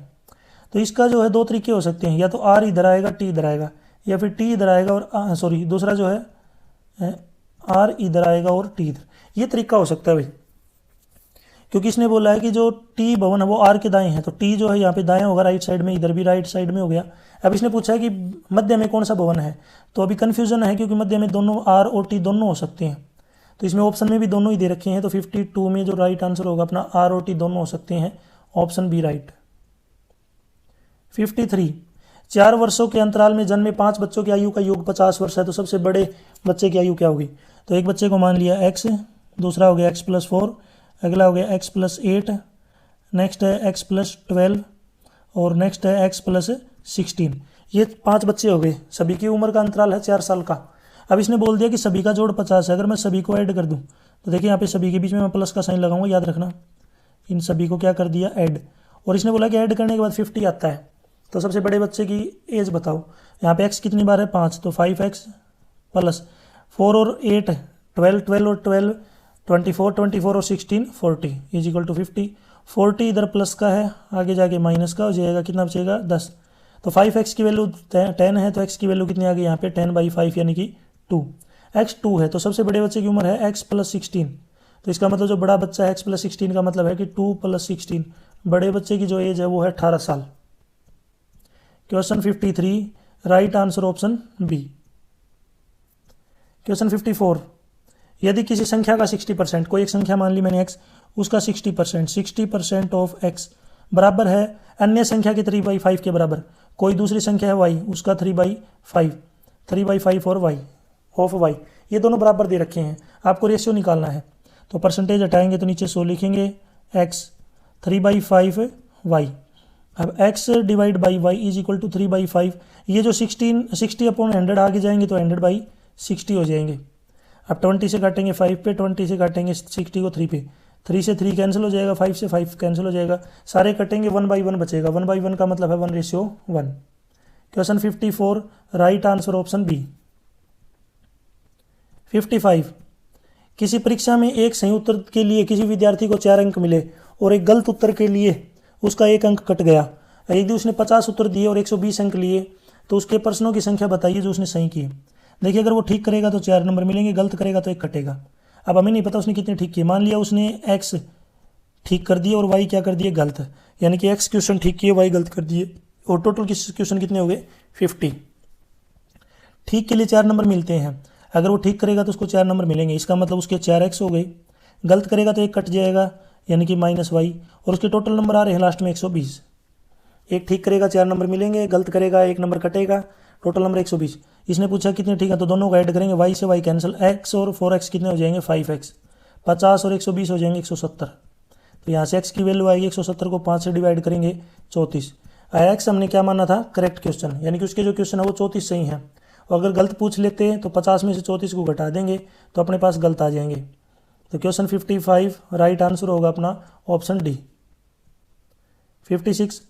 तो इसका जो है दो तरीके हो सकते हैं, या तो R इधर आएगा, T इधर आएगा, या फिर T इधर आएगा और सॉरी दूसरा जो है R इधर आएगा और T इधर। ये तरीका हो सकता है भाई, क्योंकि इसने बोला है कि जो T भवन है वो R के दाएं है, तो T जो है यहाँ पे दाएं होगा राइट साइड में, इधर भी राइट साइड में हो गया। अब इसने पूछा है कि मध्य में कौन सा भवन है, तो अभी कन्फ्यूजन है, क्योंकि मध्य में दोनों R और T दोनों हो सकते हैं। तो इसमें ऑप्शन में भी दोनों ही दे रखे हैं, तो 52 में जो राइट आंसर होगा अपना R और T दोनों हो सकते हैं, ऑप्शन बी राइट। 53 4 वर्षों के अंतराल में जन्मे 5 बच्चों की आयु का योग 50 वर्ष है, तो सबसे बड़े बच्चे की आयु क्या होगी। तो एक बच्चे को मान लिया x, दूसरा हो गया x+4, अगला हो गया x+8, नेक्स्ट है x+12 और नेक्स्ट है x+16। ये 5 बच्चे हो गए, सभी की उम्र का अंतराल है 4 साल का। अब इसने बोल दिया कि सभी का जोड़ 50 है। अगर मैं सभी को ऐड कर दूं तो देखिए यहाँ पे सभी के बीच में मैं प्लस का साइन लगाऊंगा, याद रखना। इन सभी को क्या कर दिया, ऐड। और इसने बोला कि ऐड करने के बाद 50 आता है। तो सबसे बड़े बच्चे की एज बताओ। यहाँ पे x कितनी बार है, 5, तो 5x प्लस 4 और 8 12, 12 और 12 24, 24 और 16 40 इज इक्वल टू 50। 40 इधर प्लस का है, आगे जाके माइनस का हो जाएगा, कितना बचेगा 10। तो 5x की वैल्यू 10 है, तो x की वैल्यू कितनी आ गई यहाँ पे 10/5 यानी कि 2। x 2 है, तो सबसे बड़े बच्चे की उम्र है x+16। तो इसका मतलब जो बड़ा बच्चा है x+16 का मतलब है कि 2 + 16, बड़े बच्चे की जो एज है वो है 18 साल। Question 53 right answer option B. Question 54 यदि किसी संख्या का 60%, कोई एक संख्या मान ली मैंने x, उसका 60% ऑफ x बराबर है अन्य संख्या के 3/5 के बराबर। कोई दूसरी संख्या है y, उसका 3/5 और y ऑफ y, ये दोनों बराबर दे रखे हैं। आपको रेशियो निकालना है, तो परसेंटेज हटाएंगे तो नीचे 100 लिखेंगे, x 3/5 y। अब x divide by y is equal to 3/5। ये जो 60/100 आगे जाएंगे तो 100/60 हो जाएंगे। अब 20 से काटेंगे 5 पे, 20 से काटेंगे 60 को 3 पे, 3 से 3 कैंसिल हो जाएगा, 5 से 5 कैंसिल हो जाएगा, सारे कटेंगे 1/1 बचेगा। 1/1 का मतलब है 1:1। Question 54 right answer option B. 55 किसी परीक्षा में एक सही उत्तर के लिए किसी विद्यार्थी को 4 अंक मिले और एक गलत उत्तर के लिए उसका 1 अंक कट गया। यदि उसने 50 उत्तर दिए और 120 अंक लिए तो उसके प्रश्नों की संख्या बताइए जो उसने सही की। देखिए अगर वो ठीक करेगा तो 4 नंबर मिलेंगे, गलत करेगा तो 1 कटेगा। अब हमें नहीं पता उसने कितने ठीक किए। मान लिया उसने x ठीक कर दिए और y क्या कर दिए, गलत, यानी कि x क्वेश्चन ठीक किए, y गलत कर दिए, और टोटल क्वेश्चन कितने हो गए 50। ठीक के लिए 4 नंबर मिलते हैं। अगर वो ठीक करेगा तो उसको 4 नंबर मिलेंगे, इसका मतलब उसके 4x हो गए। गलत करेगा तो 1 कट जाएगा यानी कि -y, और उसके टोटल नंबर आ रहे हैं लास्ट में 120। एक ठीक करेगा 4 नंबर मिलेंगे, गलत करेगा 1 नंबर कटेगा, टोटल नंबर 120। इसने पूछा कितने ठीक है, तो दोनों को ऐड करेंगे, y से y कैंसिल, x और 4x कितने हो जाएंगे 5x, 50 और 120 हो जाएंगे 170। तो यहाँ से x की वैल्यू आएगी 170 को 5 से डिवाइड करेंगे 34। एक्स हमने क्या माना था, करेक्ट क्वेश्चन, यानी कि उसके जो क्वेश्चन है वो 34 सही हैं। और अगर गलत पूछ लेते हैं तो 50 में से 34 को घटा देंगे तो अपने पास गलत आ जाएंगे। तो क्वेश्चन 55 राइट आंसर होगा अपना ऑप्शन डी। 56,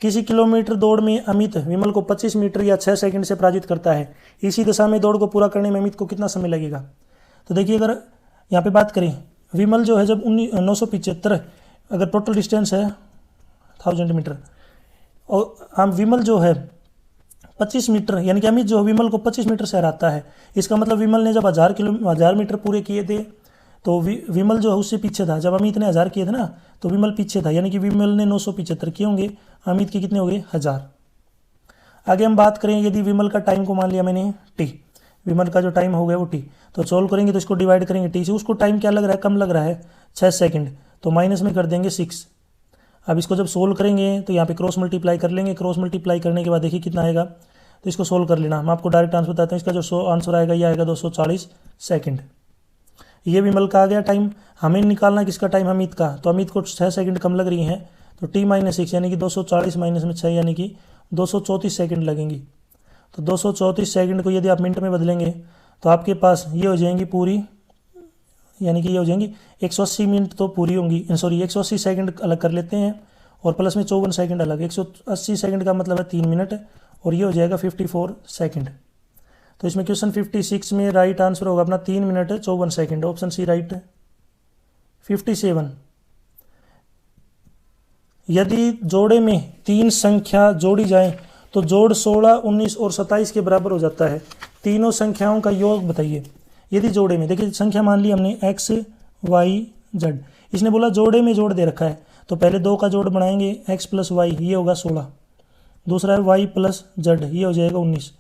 किसी किलोमीटर दौड़ में अमित विमल को 25 मीटर या 6 सेकंड से पराजित करता है, इसी दिशा में दौड़ को पूरा करने में अमित को कितना समय लगेगा। तो देखिए अगर यहाँ पे बात करें, विमल जो है जब 975 अगर टोटल डिस्टेंस है 1000 मीटर, और हम विमल जो है 25 मीटर, यानी कि अमित जो विमल को 25 मीटर से हराता है, इसका मतलब विमल ने जब 1000 मीटर पूरे किए थे तो विमल जो है उससे पीछे था। जब अमित ने 1000 किए थे ना तो विमल पीछे था, यानी कि विमल ने 975 किए होंगे, अमित के कितने हो गए 1000। आगे हम बात करें, यदि विमल का टाइम को मान लिया मैंने टी, विमल का जो टाइम हो गया वो टी, तो सोल्व करेंगे तो इसको डिवाइड करेंगे टी से, उसको टाइम क्या लग रहा है, कम लग रहा है 6 सेकंड, तो माइनस में कर देंगे 6। अब इसको जब सोल्व करेंगे तो यहाँ पे क्रॉस मल्टीप्लाई कर लेंगे, क्रॉस मल्टीप्लाई करने के बाद देखिए कितना आएगा, तो इसको सोल्व कर लेना। हम आपको डायरेक्ट आंसर बताते हैं, इसका जो आंसर आएगा ये आएगा 240 सेकंड। ये विमल का आ गया टाइम। हमें निकालना किसका टाइम, अमित का, तो अमित को 6 सेकंड कम लग रही हैं, तो टी माइनस 6 यानी कि 240 माइनस में 6 यानी कि 234 सेकंड लगेंगी। तो 234 सेकंड को यदि आप मिनट में बदलेंगे तो आपके पास ये हो जाएंगी पूरी, यानी कि ये हो जाएंगी 180 मिनट तो पूरी होंगी, सॉरी 180 सेकंड अलग कर लेते हैं और प्लस में 54 सेकंड अलग, 180 सेकंड का मतलब है 3 मिनट, और ये हो जाएगा 54 सेकंड। तो इसमें क्वेश्चन 56 में राइट आंसर होगा अपना 3 minute 54 second, option C right है। 57, यदि जोड़े में 3 संख्या जोड़ी जाए तो जोड़ 16, 19 और 27 के बराबर हो जाता है, तीनों संख्याओं का योग बताइए। यदि जोड़े में, देखिए संख्या मान ली हमने x y z, इसने बोला जोड़े में जोड़ दे रखा है, तो पहले 2 का जोड़ बनाएंगे, x प्लस वाई ये होगा 16, दूसरा है y प्लस z ये हो जाएगा 19,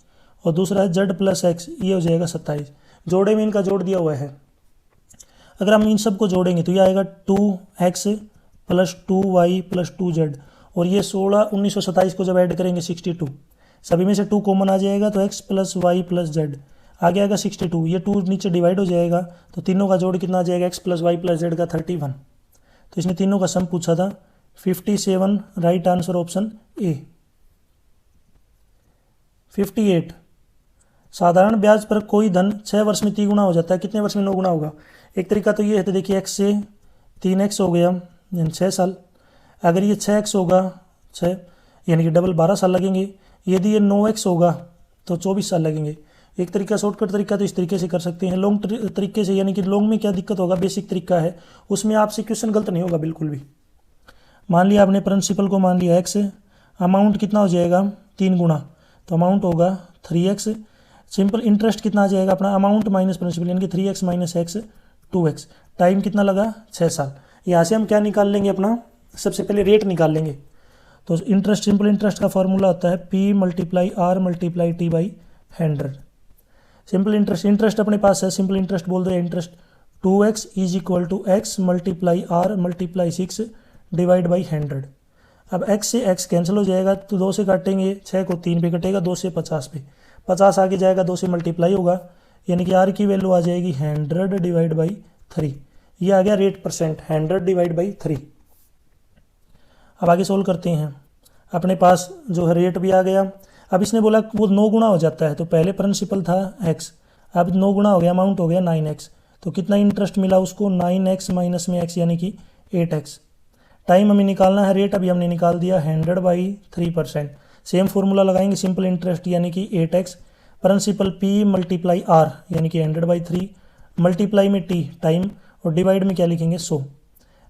और दूसरा है z प्लस x ये हो जाएगा 27। जोड़े में इनका जोड़ दिया हुआ है। अगर हम इन सबको जोड़ेंगे तो ये आएगा 2x plus 2y plus 2z, और ये 16, 19 और 27 को जब ऐड करेंगे 62, सभी में से 2 कॉमन आ जाएगा तो x plus y plus z आगे आएगा 62, ये 2 नीचे डिवाइड हो जाएगा तो तीनों का जोड़ कितना आ जाएगा, x plus y plus z का 31। तो इसने तीनों का सम पूछा था। 57 राइट आंसर ऑप्शन ए। 58, साधारण ब्याज पर कोई धन 6 वर्ष में 3 गुना हो जाता है, कितने वर्ष में 9 गुना होगा। एक तरीका तो ये है, तो देखिए x से 3x हो गया यानी 6 साल, अगर ये 6x होगा 6 यानी कि डबल 12 साल लगेंगे, यदि ये 9x होगा तो 24 साल लगेंगे। एक तरीका शॉर्टकट तरीका तो इस तरीके से कर सकते हैं, लॉन्ग तरीके से, यानी कि लॉन्ग में क्या दिक्कत होगा, बेसिक तरीका है उसमें आपसे क्वेश्चन गलत नहीं होगा बिल्कुल भी। मान लिया आपने प्रिंसिपल को मान लिया x, अमाउंट कितना हो जाएगा 3 गुना, तो अमाउंट होगा 3x। सिंपल इंटरेस्ट कितना आ जाएगा अपना, अमाउंट माइनस प्रिंसिपल यानी कि 3x minus x 2x, time कितना लगा 6 साल। यहाँ से हम क्या निकाल लेंगे अपना, सबसे पहले रेट निकाल लेंगे। तो इंटरेस्ट, सिंपल इंटरेस्ट का फॉर्मूला होता है P multiply R multiply T by 100। Simple interest, interest अपने पास है, सिंपल इंटरेस्ट बोल दो, interest 2x is equal to x multiply R multiply 6 divide by 100। अब x से x कैंसिल हो जाएगा तो 2 से काटेंगे, 6 को 3 पे कटेगा, 2 से 50 पे, 50 आगे जाएगा 2 से मल्टीप्लाई होगा, यानी कि R की वैल्यू आ जाएगी 100 डिवाइड बाई 3। ये आ गया रेट परसेंट 100 डिवाइड बाई 3। अब आगे सोल्व करते हैं, अपने पास जो है रेट भी आ गया। अब इसने बोला वो 9 गुना हो जाता है, तो पहले प्रिंसिपल था x, अब 9 गुना हो गया, अमाउंट हो गया 9x, तो कितना इंटरेस्ट मिला उसको 9x माइनस में x यानी कि 8x। टाइम हमें निकालना है, रेट अभी हमने निकाल दिया 100 बाई 3%। सेम फॉर्मूला लगाएंगे, सिंपल इंटरेस्ट यानी कि 8x, principal P multiply R यानी कि 100 बाई 3 मल्टीप्लाई में T टाइम, और डिवाइड में क्या लिखेंगे 100।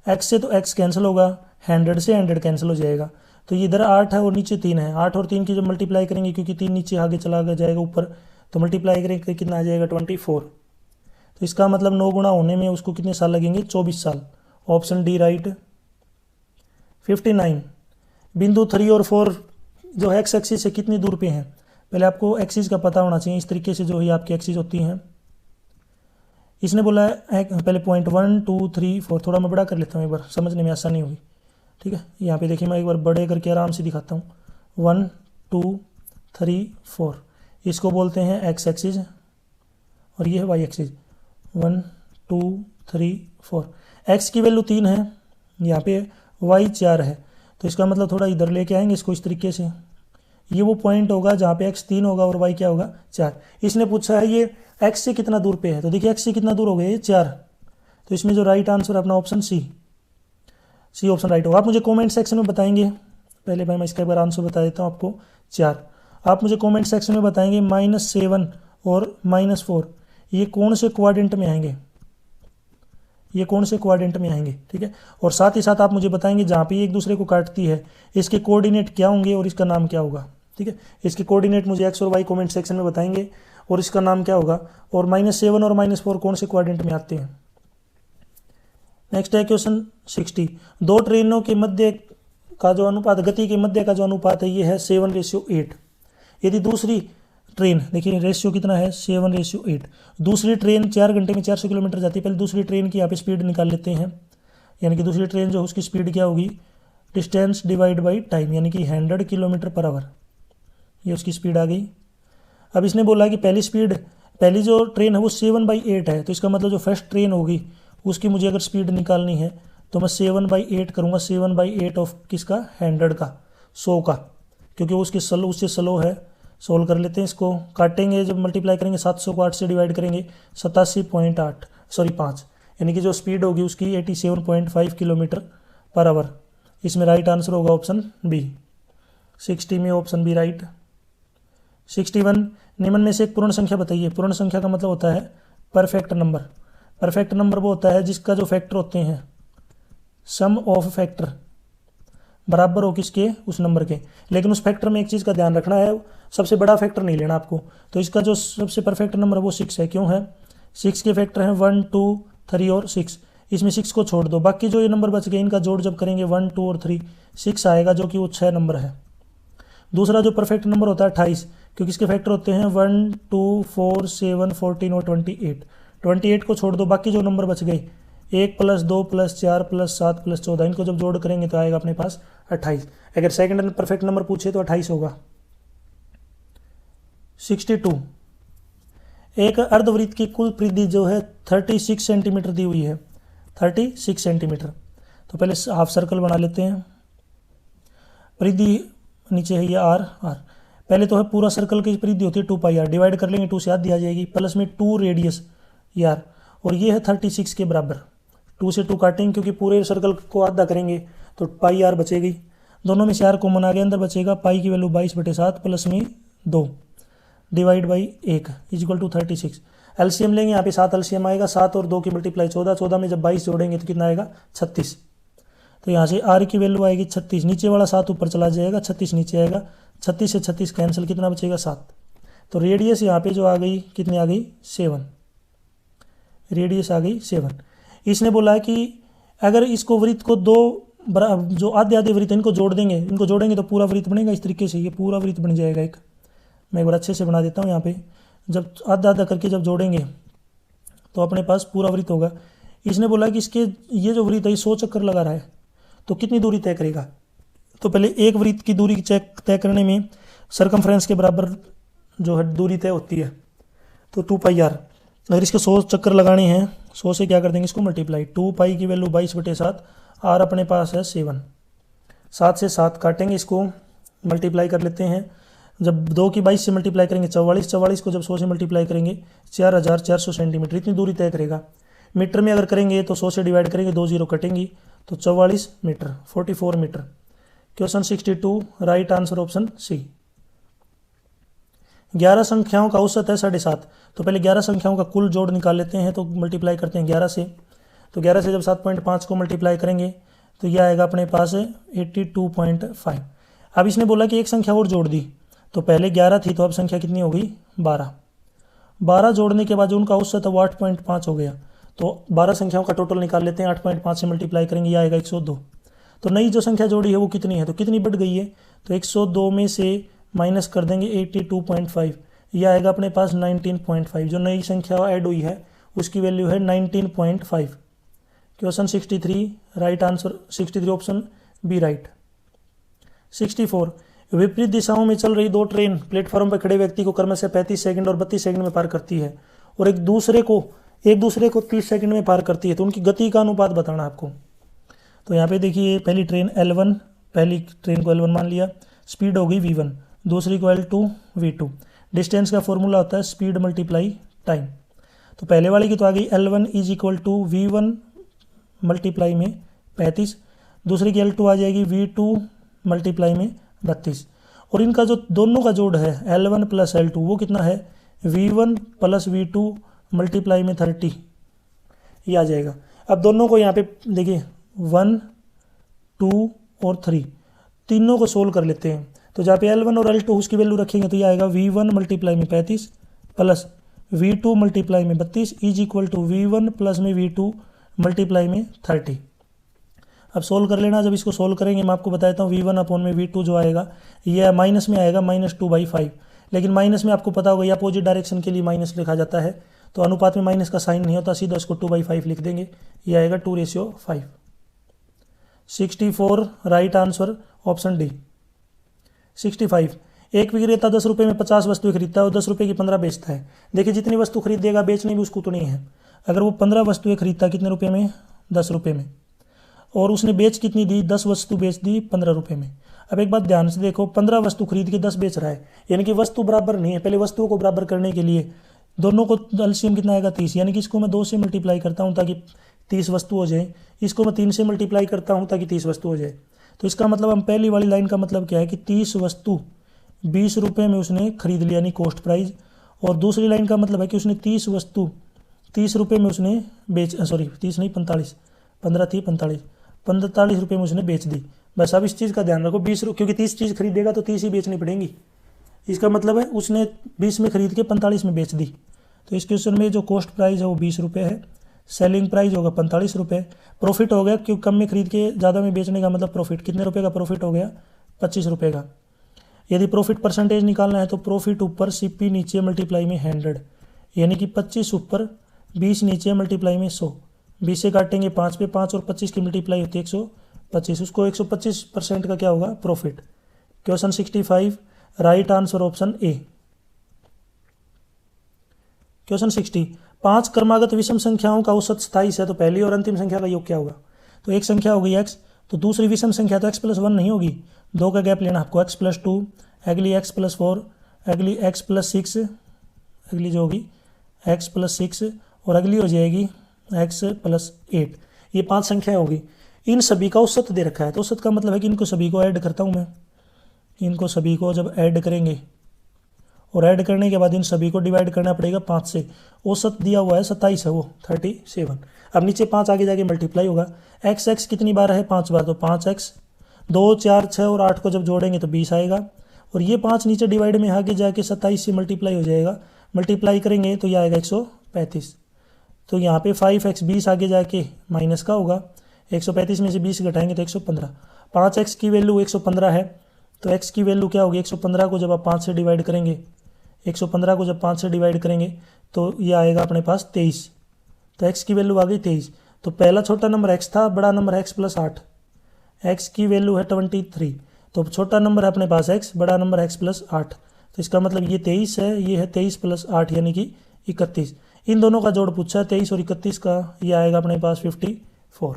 x से तो x कैंसिल होगा, 100 से 100 कैंसिल हो जाएगा, तो ये इधर 8 है और नीचे 3 है, 8 और 3 की जब मल्टीप्लाई करेंगे, क्योंकि 3 नीचे आगे चला जाएगा ऊपर, तो मल्टीप्लाई करेंगे कितना आ जाएगा 24। तो इसका मतलब 9 गुना होने में उसको कितने साल लगेंगे, 24 साल, ऑप्शन डी राइट। 59, बिंदु 3 और 4 जो एक्स एक्सिस से कितनी दूर पे हैं, पहले आपको एक्सिस का पता होना चाहिए, इस तरीके से जो है आपकी एक्सिस होती हैं। इसने बोला है पहले पॉइंट 1 2 3 4, थोड़ा मैं बड़ा कर लेता हूँ एक बार, समझने में आसानी होगी, ठीक है। यहाँ पे देखिए मैं एक बार बड़े करके आराम से दिखाता हूँ, 1 2 3 4, इसको बोलते हैं एक्स एक्सिस और ये है वाई एक्सिस। 1 2 3 4, एक्स की वैल्यू 3 है यहाँ पे, वाई 4 है, तो इसका मतलब थोड़ा इधर लेके आएंगे इसको इस तरीके से, ये वो पॉइंट होगा जहाँ पे x 3 होगा और y क्या होगा 4। इसने पूछा है ये x से कितना दूर पे है, तो देखिए x से कितना दूर हो गया ये 4, तो इसमें जो राइट आंसर अपना ऑप्शन सी ऑप्शन राइट होगा। आप मुझे कमेंट सेक्शन में बताएंगे, पहले भाई मैं इसका एक बार आंसर बता देता हूँ आपको 4। आप मुझे कमेंट सेक्शन में बताएंगे -7 और -4 ये कौन से क्वाड्रेंट में आएंगे, ये कौन से क्वाड्रेंट में आएंगे, ठीक है। और साथ ही साथ आप मुझे बताएंगे जहाँ पे एक दूसरे को काटती है इसके कोऑर्डिनेट क्या होंगे और इसका नाम क्या होगा, ठीक है। इसके कोऑर्डिनेट मुझे एक्स और वाई कमेंट सेक्शन में बताएंगे और इसका नाम क्या होगा, और -7 और -4 कौन से क्वाड्रेंट में आते हैं। नेक्स्ट है क्वेश्चन 60। दो ट्रेनों के मध्य का जो अनुपात, गति के मध्य का जो अनुपात है ये है 7:8। यदि दूसरी ट्रेन, देखिए रेशियो कितना है 7:8, दूसरी ट्रेन 4 घंटे में 400 किलोमीटर जाती है। पहले दूसरी ट्रेन की यहाँ पे स्पीड निकाल लेते हैं, यानी कि दूसरी ट्रेन जो उसकी स्पीड क्या होगी, डिस्टेंस डिवाइड बाई टाइम, यानी कि 100 किलोमीटर पर आवर, ये उसकी स्पीड आ गई। अब इसने बोला कि पहली जो ट्रेन है वो 7/8 है, तो इसका मतलब जो फर्स्ट ट्रेन होगी उसकी मुझे अगर स्पीड निकालनी है तो मैं 7/8 करूँगा, 7/8 ऑफ किसका 100 का 100 का, क्योंकि वो उससे स्लो है। सोल्व कर लेते हैं इसको, काटेंगे जब मल्टीप्लाई करेंगे 700 को 8 से डिवाइड करेंगे 5, यानी कि जो स्पीड होगी उसकी 87.5 किलोमीटर पर आवर। इसमें राइट आंसर होगा ऑप्शन बी, 60 में ऑप्शन बी राइट। 61, निम्न में से एक पूर्ण संख्या बताइए। पूर्ण संख्या का मतलब होता है परफेक्ट नंबर। परफेक्ट नंबर वो होता है जिसका जो फैक्टर होते हैं, सम ऑफ फैक्टर बराबर हो किसके, उस नंबर के। लेकिन उस फैक्टर में एक चीज़ का ध्यान रखना है, सबसे बड़ा फैक्टर नहीं लेना आपको। तो इसका जो सबसे परफेक्ट नंबर है वो 6 है। क्यों है, 6 के फैक्टर हैं 1, 2, 3 और 6। इसमें 6 को छोड़ दो, बाकी जो ये नंबर बच गए इनका जोड़ जब करेंगे 1, 2 और 3, 6 आएगा, जो कि वो 6 नंबर है। दूसरा जो परफेक्ट नंबर होता है 28, क्योंकि इसके फैक्टर होते हैं 1, 2, 4, 7, 14 और 28। 28 को छोड़ दो, बाकी जो नंबर बच गए 1 + 2 + 4 + 7 + 14, इनको जब जोड़ करेंगे तो आएगा अपने पास 28। अगर सेकंड परफेक्ट नंबर पूछे तो 28 होगा। 62, एक अर्धवृत्त की कुल परिधि जो है 36 सेंटीमीटर दी हुई है, 36 सेंटीमीटर। तो पहले हाफ सर्कल बना लेते हैं। परिधि नीचे है ये आर। पहले तो है पूरा सर्कल की परिधि होती है 2πr, डिवाइड कर लेंगे 2 से आधी आ जाएगी, प्लस में 2 रेडियस यार, और ये है 36 के बराबर। 2 से 2 काटेंगे क्योंकि पूरे सर्कल को आधा करेंगे तो πr बचेगी। दोनों में से r कॉमन आ गया, अंदर बचेगा पाई की वैल्यू 22/7 प्लस में 2 divide by 1 equal to 36। LCM लेंगे, यहाँ पे 7 एलसीएम आएगा, 7 और 2 की मल्टीप्लाई 14, 14 में जब 22 जोड़ेंगे तो कितना आएगा 36। तो यहाँ से r की वैल्यू आएगी 36, नीचे वाला 7 ऊपर चला जाएगा, 36 नीचे आएगा, 36 से 36 कैंसिल, कितना बचेगा 7। तो रेडियस यहाँ पे जो आ गई कितनी आ गई 7, रेडियस आ गई 7। इसने बोला है कि अगर इसको वृत्त को दो जो आधे आधे वृत्त इनको जोड़ेंगे तो पूरा वृत्त बनेगा इस तरीके से, ये पूरा वृत्त बन जाएगा एक। मैं एक बार अच्छे से बना देता हूँ। यहाँ पे जब आधा आधा करके जब जोड़ेंगे तो अपने पास पूरा वृत्त होगा। इसने बोला कि इसके ये जो वृत्त है 100 चक्कर लगा रहा है तो कितनी दूरी तय करेगा। तो पहले एक वृत्त की दूरी तय करने में सरकमफ्रेंस के बराबर जो है दूरी तय होती है, तो 2πr। अगर इसके 100 चक्कर लगाने हैं, 100 से क्या कर देंगे इसको मल्टीप्लाई, 2π की वैल्यू 22/7, r अपने पास है 7, 7 से 7 काटेंगे, इसको मल्टीप्लाई कर लेते हैं। जब 2 की 22 से मल्टीप्लाई करेंगे 44, 44 को जब 100 से मल्टीप्लाई करेंगे 4400 सेंटीमीटर, इतनी दूरी तय करेगा। मीटर में अगर करेंगे तो 100 से डिवाइड करेंगे, 2 0 कटेंगी तो 44 meter, 44 meter. Question 62 right answer option C. 11 संख्याओं का औसत है 7.5। तो पहले 11 संख्याओं का कुल जोड़ निकाल लेते हैं, तो मल्टीप्लाई करते हैं 11 से। तो 11 से जब 7.5 को मल्टीप्लाई करेंगे तो यह आएगा अपने पास 82.5। अब इसने बोला कि एक संख्या और जोड़ दी, तो पहले 11 थी तो अब संख्या कितनी हो गई 12। 12 जोड़ने के बाद जो उनका औसत है वो 8.5 हो गया। तो 12 संख्याओं का टोटल निकाल लेते हैं, 8.5 से मल्टीप्लाई करेंगे, यह आएगा 102। तो नई जो संख्या जोड़ी है वो कितनी है, तो कितनी बढ़ गई है, तो 102 में से माइनस कर देंगे 82.5, यह आएगा अपने पास 19.5। जो नई संख्या ऐड हुई है उसकी वैल्यू है 19.5। Question 63 right answer 63 option B right. 64 विपरीत दिशाओं में चल रही दो ट्रेन प्लेटफॉर्म पर खड़े व्यक्ति को क्रमशः 35 सेकंड और 32 सेकंड में पार करती है और एक दूसरे को 30 सेकंड में पार करती है, तो उनकी गति का अनुपात बताना आपको। तो यहाँ पे देखिए पहली ट्रेन L1 पहली ट्रेन को L1 मान लिया, स्पीड हो गई V1, दूसरी को L2 V2। डिस्टेंस का फॉर्मूला होता है स्पीड मल्टीप्लाई टाइम। तो पहले वाली की तो आ गई L1 is equal to V1 multiply में 35, दूसरी की L2 आ जाएगी V2 मल्टीप्लाई में 32, और इनका जो दोनों का जोड़ है L1 प्लस L2 वो कितना है V1 प्लस V2 मल्टीप्लाई में 30, ये आ जाएगा। अब दोनों को यहाँ पे देखिए 1, 2 और 3 तीनों को सोल्व कर लेते हैं। तो जहाँ पे L1 और L2 उसकी वैल्यू रखेंगे तो ये आएगा V1 मल्टीप्लाई में 35 प्लस V2 मल्टीप्लाई में 32 is equal to V1 plus में V2 मल्टीप्लाई में 30। अब सोल्व कर लेना। जब इसको सोल्व करेंगे मैं आपको बताता हूँ V1 अपॉन में V2 जो आएगा ये माइनस में आएगा -2/5, लेकिन माइनस में आपको पता होगा ये अपोजिट डायरेक्शन के लिए माइनस लिखा जाता है, तो अनुपात में माइनस का साइन नहीं होता, सीधा इसको 2/5 लिख देंगे, ये आएगा 2:5। 64 राइट आंसर ऑप्शन डी। 65 एक विक्रेता 10 रुपये में 50 वस्तुएं खरीदता है और 10 रुपये की 15 बेचता है। देखिए जितनी वस्तु खरीदेगा बेचनी भी उसको तो नहीं है। अगर वो 15 वस्तुएं खरीदता कितने रुपये में 10 रुपये में, और उसने बेच कितनी दी 10 वस्तु बेच दी 15 रुपये में। अब एक बात ध्यान से देखो 15 वस्तु खरीद के 10 बेच रहा है, यानी कि वस्तु बराबर नहीं है। पहले वस्तुओं को बराबर करने के लिए दोनों को एलसीएम कितना आएगा 30, यानी कि इसको मैं 2 से मल्टीप्लाई करता हूँ ताकि 30 वस्तु हो जाए, इसको मैं 3 से मल्टीप्लाई करता हूँ ताकि 30 वस्तु हो जाए। तो इसका मतलब हम पहली वाली लाइन का मतलब क्या है कि 30 वस्तु 20 रुपये में उसने खरीद लिया यानी कॉस्ट प्राइस, और दूसरी लाइन का मतलब है कि उसने 30 वस्तु 30 रुपये में उसने 45 रुपये में उसने बेच दी। बस अब इस चीज़ का ध्यान रखो 20 क्योंकि 30 चीज़ खरीदेगा तो 30 ही बेचनी पड़ेंगी। इसका मतलब है उसने 20 में खरीद के 45 में बेच दी। तो इस क्वेश्चन में जो कॉस्ट प्राइस है वो 20 रुपये है, सेलिंग प्राइस होगा 45 रुपये, प्रॉफिट हो गया क्योंकि कम में खरीद के ज़्यादा में बेचने का मतलब प्रॉफिट कितने रुपये का प्रॉफिट हो गया 25 रुपये का। यदि प्रॉफिट परसेंटेज निकालना है तो प्रॉफिट ऊपर CP नीचे मल्टीप्लाई में 100, यानी कि 25 ऊपर 20 नीचे मल्टीप्लाई में 100, 20 से काटेंगे 5 पे 5 और 25 की मल्टीप्लाई होती है 125, उसको 125% का क्या होगा profit. Question 65 right answer option A. Question 60 5 क्रमागत विषम संख्याओं का औसत 27 है तो पहली और अंतिम संख्या का योग क्या होगा। तो एक संख्या होगी x, तो दूसरी विषम संख्या तो x+1 नहीं होगी, 2 का गैप लेना आपको, x+2, अगली x+4, अगली x+6, अगली जो होगी x+6 और अगली हो जाएगी x+8। ये 5 संख्या होगी, इन सभी का औसत दे रखा है। तो औसत का मतलब है कि इनको सभी को ऐड करता हूँ मैं, इनको सभी को जब ऐड करेंगे और ऐड करने के बाद इन सभी को डिवाइड करना पड़ेगा 5 से। औसत दिया हुआ है 27 है वो 37। अब नीचे 5 आगे जाके मल्टीप्लाई होगा, x कितनी बार है 5 बार, तो 5x 2 4 6 और 8 को जब जोड़ेंगे तो 20 आएगा, और ये 5 नीचे डिवाइड में आगे जाके 27 से मल्टीप्लाई हो जाएगा, मल्टीप्लाई करेंगे तो ये आएगा 135। तो यहाँ पे 5x 20 आगे जाके माइनस का होगा, 135 में से 20 घटाएंगे तो 115। 5x की वैल्यू 115 है, तो x की वैल्यू क्या होगी 115 को जब आप 5 से डिवाइड करेंगे, 115 को जब 5 से डिवाइड करेंगे तो ये आएगा अपने पास 23। तो x की वैल्यू आ गई 23। तो पहला छोटा नंबर x था, बड़ा नंबर है x+8, x की वैल्यू है 23, तो छोटा नंबर है अपने पास x, बड़ा नंबर है x+8। तो इसका मतलब ये 23 है, ये है 23+8 यानी कि 31। इन दोनों का जोड़ पूछा है 23 और 31 का, ये आएगा अपने पास 54।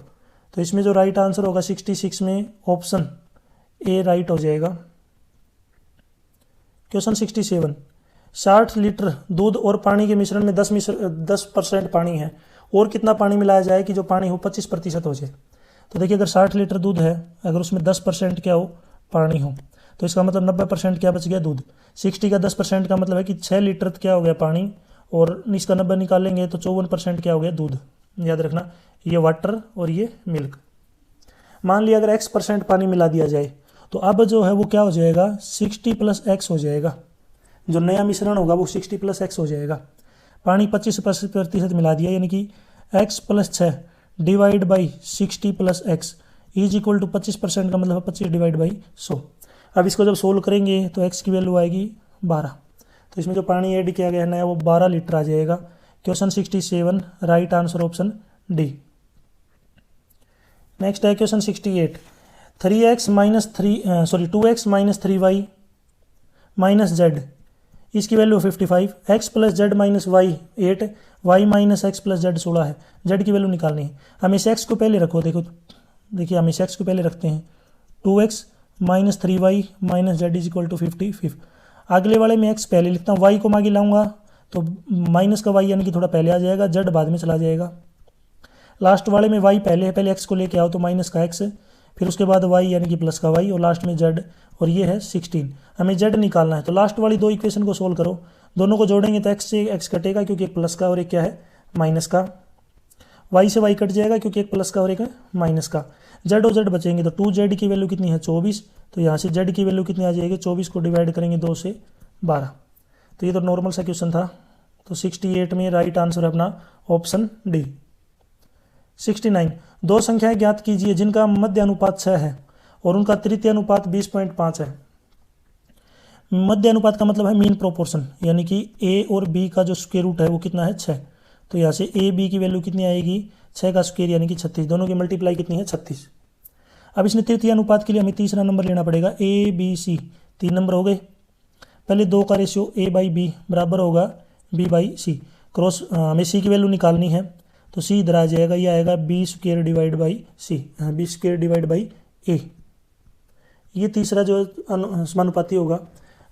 तो इसमें जो राइट आंसर होगा 66 में ऑप्शन ए राइट हो जाएगा। क्वेश्चन 67 60 लीटर दूध और पानी के मिश्रण में 10% पानी है, और कितना पानी मिलाया जाए कि जो पानी हो 25% हो जाए। तो देखिए अगर 60 लीटर दूध है, अगर उसमें 10% क्या हो पानी हो, तो इसका मतलब 90% क्या बच गया दूध। 60 का 10% का मतलब है कि 6 लीटर क्या हो गया पानी, और इसका 90 निकालेंगे तो 54% क्या हो गया दूध। याद रखना ये वाटर और ये मिल्क। मान लिया अगर x% पानी मिला दिया जाए तो अब जो है वो क्या हो जाएगा 60 + x हो जाएगा, जो नया मिश्रण होगा वो 60 + x हो जाएगा। पानी 25% मिला दिया, यानी कि x + 6 divide by 60 + x is equal to 25% का मतलब 25 डिवाइड बाई 100। अब इसको जब सोल्व करेंगे तो x की वैल्यू आएगी 12, तो इसमें जो पानी ऐड किया गया है नया वो 12 लीटर आ जाएगा। Question 67 right answer option D. Next है क्वेश्चन 68 2x - 3y - z, इसकी value 55, x + z - y 8, y - x + z 16 है। z की वैल्यू निकालनी है। हम इस x को पहले रखो, देखिए हम इस x को पहले रखते हैं 2x minus 3y minus z is equal to 55। अगले वाले में x पहले लिखता हूँ, y को आगे लाऊंगा तो माइनस का y यानी कि थोड़ा पहले आ जाएगा, z बाद में चला जाएगा। लास्ट वाले में y पहले है, पहले x को लेके आओ तो माइनस का x, फिर उसके बाद y यानी कि प्लस का y, और लास्ट में z, और ये है 16। हमें z निकालना है, तो लास्ट वाली दो इक्वेशन को सोल्व करो। दोनों को जोड़ेंगे तो x से x कटेगा क्योंकि एक प्लस का और एक क्या है माइनस का, y से y कट जाएगा क्योंकि एक प्लस का और एक है माइनस का। z और z बचेंगे तो 2z की वैल्यू कितनी है 24, तो यहाँ से z की वैल्यू कितनी आ जाएगी 24 को डिवाइड करेंगे 2 से 12। तो ये तो नॉर्मल सा क्वेश्चन था। तो 68 में राइट आंसर है अपना ऑप्शन डी। 69, दो संख्याएं ज्ञात कीजिए जिनका मध्य अनुपात 6 है और उनका तृतीय अनुपात 20.5 है। मध्य अनुपात का मतलब है मीन प्रोपोर्शन, यानी कि a और b का जो स्क्वायर रूट है वो कितना है 6। तो यहाँ से a b की वैल्यू कितनी आएगी 6 का स्क्वायर यानी कि 36, दोनों की मल्टीप्लाई कितनी है 36। अब इसने तृतीय अनुपात के लिए हमें तीसरा नंबर लेना पड़ेगा, a b c 3 नंबर हो गए। पहले 2 का रेशियो a बाई बी बराबर होगा b बाई सी, क्रॉस हमें c की वैल्यू निकालनी है तो c इधर आ जाएगा, ये आएगा b square divide by C, b square divide by a। ये तीसरा जो समानुपाती होगा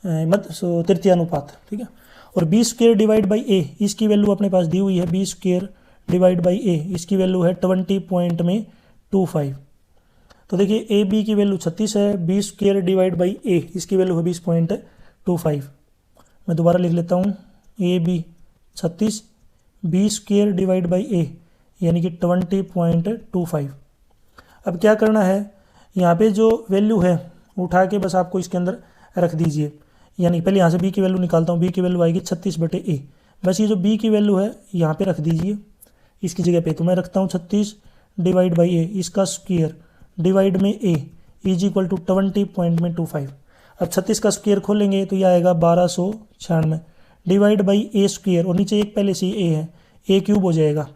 तृतीय अनुपात, ठीक है। और b square divide by a, इसकी वैल्यू अपने पास दी हुई है, b square divide by a, इसकी वैल्यू है 20.25। तो देखिए ए बी की वैल्यू 36 है, b square divide by a, इसकी वैल्यू है 20.25। मैं दोबारा लिख लेता हूँ, A B 36, b square divide by a यानी कि 20.25। अब क्या करना है, यहाँ पे जो वैल्यू है उठा के बस आपको इसके अंदर रख दीजिए, यानी पहले यहाँ से b की वैल्यू निकालता हूँ, b की वैल्यू आएगी 36/a। बस ये जो b की वैल्यू है यहाँ पे रख दीजिए इसकी जगह पे, तो मैं रखता हूँ 36 डिवाइड बाई a, इसका स्क्वायर डिवाइड में a इज इक्वल टू 20.25। अब 36 का स्क्वायर खोलेंगे तो यह आएगा 1296 डिवाइड बाई a स्क्वायर, और नीचे एक पहले से a है, a क्यूब हो जाएगा,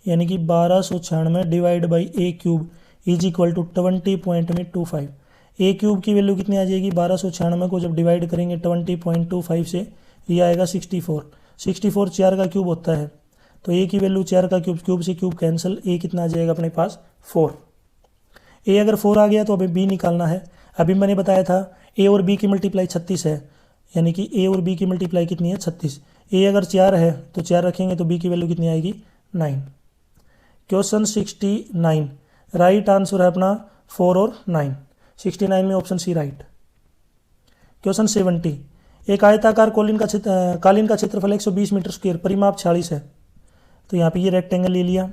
यानी कि 1296 divide by a cube is equal to 20.25। a cube की वैल्यू कितनी आ जाएगी 1296 को जब डिवाइड करेंगे 20.25 से, ये आएगा 64। 64 4 का क्यूब होता है, तो a की वैल्यू 4 का क्यूब, क्यूब से क्यूब कैंसिल, a कितना आ जाएगा अपने पास 4। a अगर 4 आ गया तो अभी b निकालना है। अभी मैंने बताया था a और b की मल्टीप्लाई 36 है, यानी कि a और b की मल्टीप्लाई कितनी है 36। a अगर 4 है तो 4 रखेंगे तो b की वैल्यू कितनी आएगी 9। क्वेश्चन 69, राइट आंसर है अपना 4 और 9। 69 में ऑप्शन सी राइट। क्वेश्चन 70, एक आयताकार कालीन का क्षेत्रफल 120 मीटर स्क्वायर, परिमाप 46 है। तो यहाँ पे ये रेक्टेंगल ले लिया,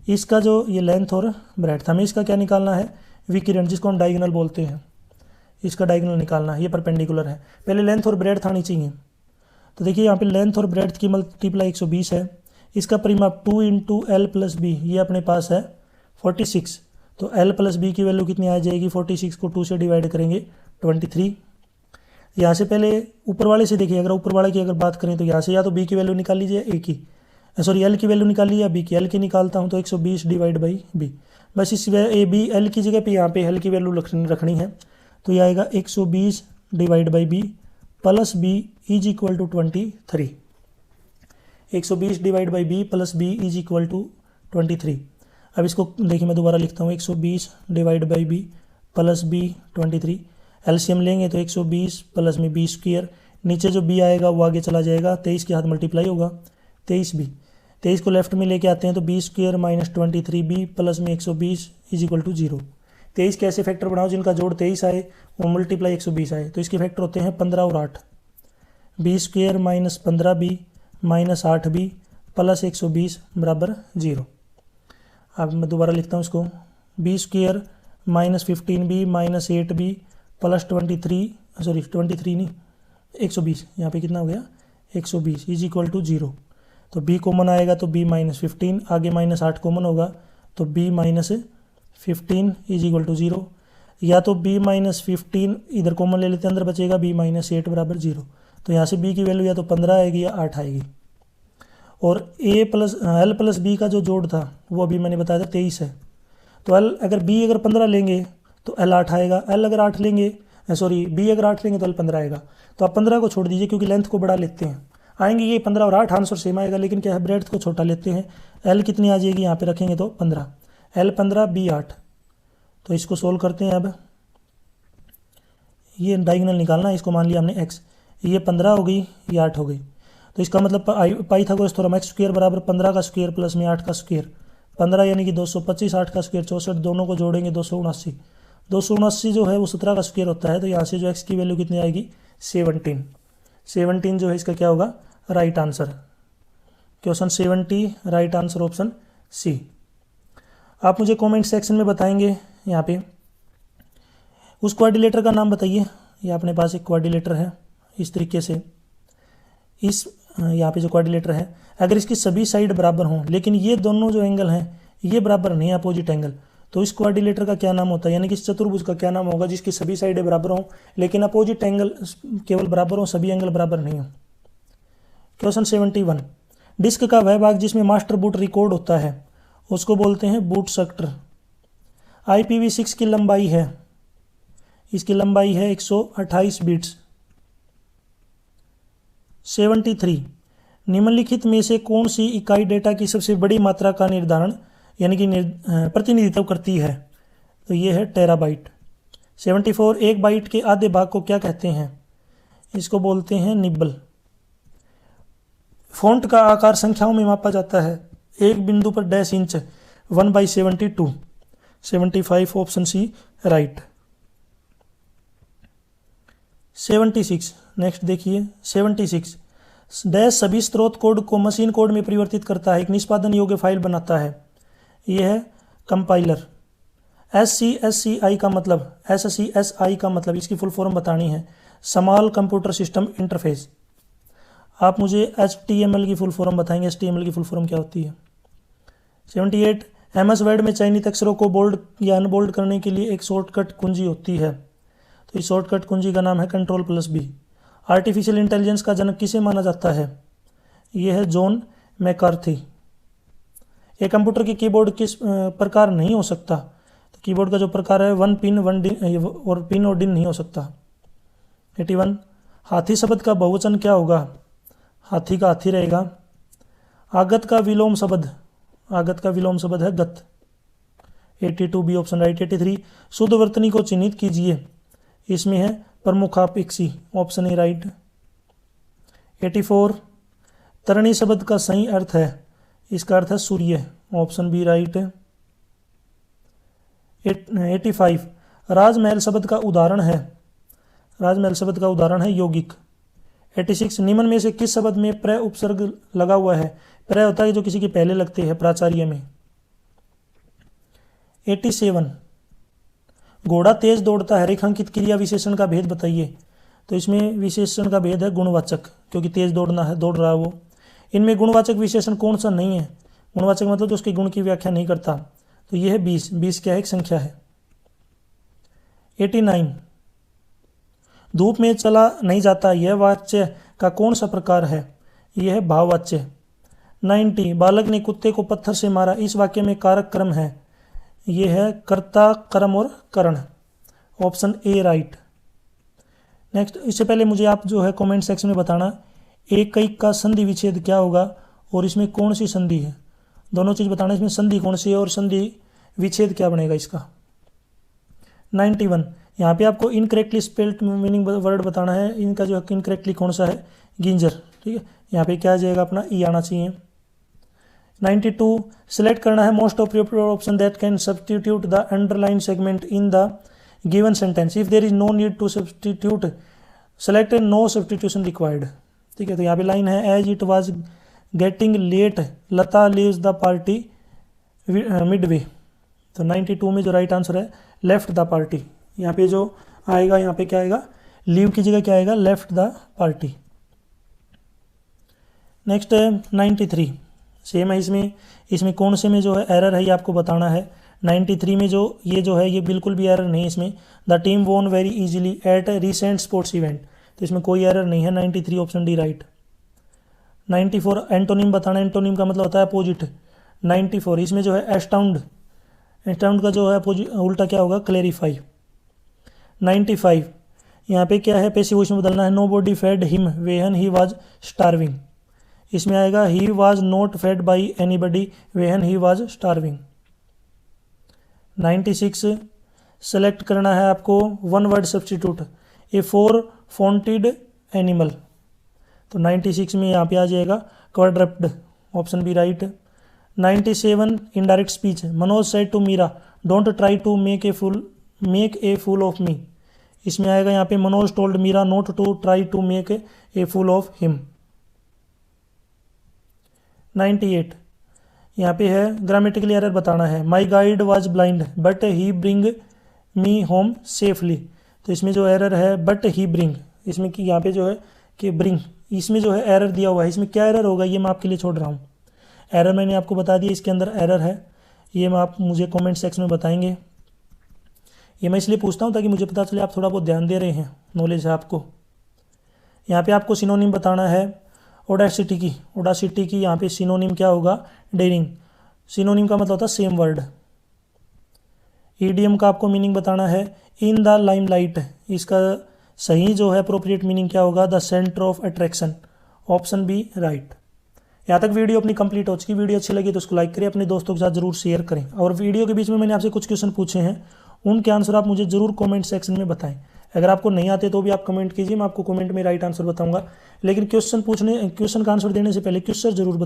इसका जो ये लेंथ और ब्रेड्थ, हमें इसका क्या निकालना है विकिरण, जिसको हम डायगोनल बोलते हैं, इसका डायगोनल निकालना है, ये परपेंडिकुलर है। पहले लेंथ और ब्रेड्थ आनी चाहिए। तो देखिए यहाँ पे लेंथ और ब्रेड्थ की मल्टीप्लाई 120 है, इसका परिमाप 2 इंटू एल प्लस बी, ये अपने पास है 46। तो एल प्लस बी की वैल्यू कितनी आ जाएगी 46 को 2 से डिवाइड करेंगे 23। यहाँ से पहले ऊपर वाले से देखिए, अगर ऊपर वाले की अगर बात करें तो यहाँ से या तो बी की वैल्यू निकाल लीजिए ए की, सॉरी एल की वैल्यू निकाल ली, या बी की, एल की निकालता हूँ तो 120 डिवाइड बाई बी। बस इस ए बी एल की जगह पे यहाँ पे एल की वैल्यू रखनी है, तो ये आएगा 120 divide by B plus B is equal to 23। 120 divide by B plus B is equal to 23। अब इसको देखिए मैं दोबारा लिखता हूँ, 120 divide by B plus B 23। LCM लेंगे तो 120 प्लस में बी स्क्वायर, नीचे जो बी आएगा वो आगे चला जाएगा, 23 के हाथ मल्टीप्लाई होगा 23 बी, 23 को लेफ्ट में लेके आते हैं तो B square minus 23 B plus में 120 इज इक्वल टू 0। 23 के ऐसे फैक्टर बनाओ जिनका जोड़ 23 आए और मल्टीप्लाई 120 आए, तो इसके फैक्टर होते हैं 15 और 8। B square minus 15 B minus 8 B plus 120 बराबर 0। अब मैं दोबारा लिखता हूँ इसको, B square minus 15 B minus 8 B plus 23 नहीं 120, यहाँ पे कितना हो गया 120 इज इक्वल टू 0। तो b कॉमन आएगा तो b माइनस 15, आगे माइनस 8 कॉमन होगा तो b minus 15 is equal to 0, या तो b माइनस 15 इधर कॉमन ले लेते हैं, अंदर बचेगा b माइनस 8 बराबर 0। तो यहाँ से b की वैल्यू या तो 15 आएगी या 8 आएगी। और a plus L plus B का जो जोड़ था वो अभी मैंने बताया था 23 है, तो एल अगर b अगर 15 लेंगे तो एल 8 आएगा, एल अगर 8 लेंगे b अगर 8 लेंगे तो एल 15 आएगा। तो आप 15 को छोड़ दीजिए क्योंकि लेंथ को बढ़ा लेते हैं, आएंगे ये 15 और 8 आंसर सेम आएगा, लेकिन क्या है ब्रेड्थ को छोटा लेते हैं। एल कितनी आ जाएगी यहाँ पे रखेंगे तो 15, एल 15 बी 8, तो इसको सोल्व करते हैं। अब ये डायगोनल निकालना है, इसको मान लिया हमने x, ये 15 हो गई, ये 8 हो गई। तो इसका मतलब पाइथागोरस थ्योरम x स्क्वायर बराबर 15 का स्क्वायर प्लस में 8 का स्क्वायर, 15 यानी कि 225, 8 का स्क्वायर 64, दोनों को जोड़ेंगे 279, 279 जो है वो 17 का स्क्वायर होता है। तो यहाँ से जो x की वैल्यू कितनी आएगी 17, 17 जो है इसका क्या होगा right answer. Question 70 right answer option C. आप मुझे कमेंट सेक्शन में बताएंगे यहाँ पे उस क्वाड्रिलेटर का नाम बताइए। ये अपने पास एक क्वाड्रिलेटर है इस तरीके से, इस यहाँ पे जो क्वाड्रिलेटर है अगर इसकी सभी साइड बराबर हों लेकिन ये दोनों जो एंगल हैं ये बराबर नहीं है, अपोजिट एंगल, तो इस क्वाड्रिलेटर का क्या नाम होता है, यानी कि इस चतुर्भुज का क्या नाम होगा जिसकी सभी साइडें बराबर हों लेकिन अपोजिट एंगल केवल बराबर हों, सभी एंगल बराबर नहीं हो। क्वेश्चन 71, डिस्क का वह भाग जिसमें मास्टर बूट रिकॉर्ड होता है उसको बोलते हैं बूट सेक्टर। IPv6 की लंबाई है, इसकी लंबाई है 128 बिट्स। 73, निम्नलिखित में से कौन सी इकाई डेटा की सबसे बड़ी मात्रा का निर्धारण यानी कि प्रतिनिधित्व करती है, तो ये है टेराबाइट। 74, एक बाइट के आधे भाग को क्या कहते हैं, इसको बोलते हैं निब्बल। फॉन्ट का आकार संख्याओं में मापा जाता है, एक बिंदु पर dash inch 1/72। 75 option C right. 76, next देखिए 76, डैश सभी स्रोत कोड को मशीन कोड में परिवर्तित करता है, एक निष्पादन योग्य फाइल बनाता है, यह है कंपाइलर। SCSI का मतलब इसकी फुल फॉर्म बतानी है, स्मॉल कंप्यूटर सिस्टम इंटरफेस। आप मुझे HTML की फुल फॉर्म बताएंगे, HTML की फुल फॉर्म क्या होती है। 78, MS वर्ड में चयनित अक्षरों को बोल्ड या अनबोल्ड करने के लिए एक शॉर्टकट कुंजी होती है, तो इस शॉर्टकट कुंजी का नाम है Ctrl+B। आर्टिफिशियल इंटेलिजेंस का जनक किसे माना जाता है, यह है जॉन मैकार्थी। एक कंप्यूटर की कीबोर्ड किस प्रकार नहीं हो सकता, तो कीबोर्ड का जो प्रकार है 1 पिन 1 डिन और पिन और डिन नहीं हो सकता। 81, हाथी शब्द का बहुवचन क्या होगा, हाथी का हाथी रहेगा। आगत का विलोम शब्द है गत। 82 बी ऑप्शन राइट। 83, शुद्ध वर्तनी को चिन्हित कीजिए, इसमें है प्रमुखापेक्षी, ऑप्शन ए राइट। 84, तरणी शब्द का सही अर्थ है, इसका अर्थ है सूर्य, ऑप्शन बी राइट। 85, राजमहल शब्द का उदाहरण है यौगिक। 86, निम्न में से किस शब्द में प्र उपसर्ग लगा हुआ है, प्र होता है जो किसी के पहले लगते हैं प्राचार्य में। 87, घोड़ा तेज दौड़ता है, रेखांकित क्रिया विशेषण का भेद बताइए, तो इसमें विशेषण का भेद है गुणवाचक, क्योंकि तेज दौड़ रहा है वो। इनमें गुणवाचक विशेषण कौन सा नहीं है, गुणवाचक मतलब जो उसके गुण की व्याख्या नहीं करता, तो यह है 20। 20 क्या है, एक संख्या है। 89, धूप में चला नहीं जाता, यह वाच्य का कौन सा प्रकार है, यह है भाववाच्य। 90, बालक ने कुत्ते को पत्थर से मारा, इस वाक्य में कारक क्रम है, यह है कर्ता कर्म और करण, ऑप्शन ए राइट। नेक्स्ट, इससे पहले मुझे आप जो है कमेंट सेक्शन में बताना एकैक का संधि विच्छेद क्या होगा और इसमें कौन सी संधि है, दोनों चीज बताना, इसमें संधि कौन सी है और संधि विच्छेद क्या बनेगा इसका। 91, यहाँ पे आपको इनकरेक्टली स्पेल्ड मीनिंग वर्ड बताना है, इनका जो इनकरेक्टली कौन सा है, गिंजर, ठीक है, यहाँ पे क्या आ जाएगा अपना ई आना चाहिए। 92, सिलेक्ट करना है most appropriate option that can substitute the underline segment in the given sentence, if there is no need to substitute select no substitution required, ठीक है। तो यहाँ पे लाइन है as it was getting late Lata leaves the party midway, तो 92 में जो right answer है लेफ्ट द पार्टी, यहाँ पे जो आएगा, यहाँ पे क्या आएगा, लीव की जगह क्या आएगा, लेफ्ट द पार्टी। नेक्स्ट है 93, सेम है, इसमें कौन से में जो है एरर है ये आपको बताना है। 93 में जो है ये बिल्कुल भी एरर नहीं है इसमें, the team won very easily at recent sports event, तो इसमें कोई एरर नहीं है, 93 ऑप्शन डी राइट। 94, एंटोनिम बताना, एंटोनिम का मतलब होता है अपोजिट। 94, इसमें जो है एस्टाउंड का जो है उल्टा क्या होगा, क्लेरिफाई। 95, यहाँ पे क्या है, पैसिव वॉइस में बदलना है, nobody fed him when he was starving, इसमें आएगा he was not fed by anybody when he was starving. 96, select करना है आपको one word substitute, a 4 footed animal. तो 96 में यहाँ पे आ जाएगा quadruped, option B right. 97 indirect speech, Manoj said to Meera don't try to make a fool of me. इसमें आएगा यहाँ पे Manoj told Meera not to try to make a fool of him. 98 यहाँ पे है ग्रामेटिकल एरर बताना है, my guide was blind but he bring me home safely. तो इसमें जो एरर है बट ही ब्रिंग, इसमें कि यहाँ पे जो है कि ब्रिंग, इसमें जो है एरर दिया हुआ है, इसमें क्या एरर होगा ये मैं आपके लिए छोड़ रहा हूँ। एरर मैंने आपको बता दिया, इसके अंदर एरर है, ये मैं आप मुझे कमेंट सेक्शन में बताएंगे। ये मैं इसलिए पूछता हूँ ताकि मुझे पता चले आप थोड़ा बहुत ध्यान दे रहे हैं, नॉलेज है आपको। यहाँ पे आपको सिनोनिम बताना है ओडासिटी की यहाँ पे सिनोनिम क्या होगा, डेयरिंग। सिनोनिम का मतलब होता है सेम वर्ड। ईडियम का आपको मीनिंग बताना है इन द लाइमलाइट, इसका सही जो है अप्रोप्रिएट मीनिंग क्या होगा, the centre of attraction, option B right. यहाँ तक वीडियो अपनी कंप्लीट हो चुकी। वीडियो अच्छी लगी तो उसको लाइक करें, अपने दोस्तों के साथ जरूर शेयर करें, और वीडियो के बीच में मैंने आपसे कुछ क्वेश्चन पूछे हैं, उनके आंसर आप मुझे जरूर कमेंट सेक्शन में बताएं। अगर आपको नहीं आते तो भी आप कमेंट कीजिए, मैं आपको कमेंट में राइट आंसर बताऊंगा। लेकिन क्वेश्चन का आंसर देने से पहले क्वेश्चन जरूर बताएं।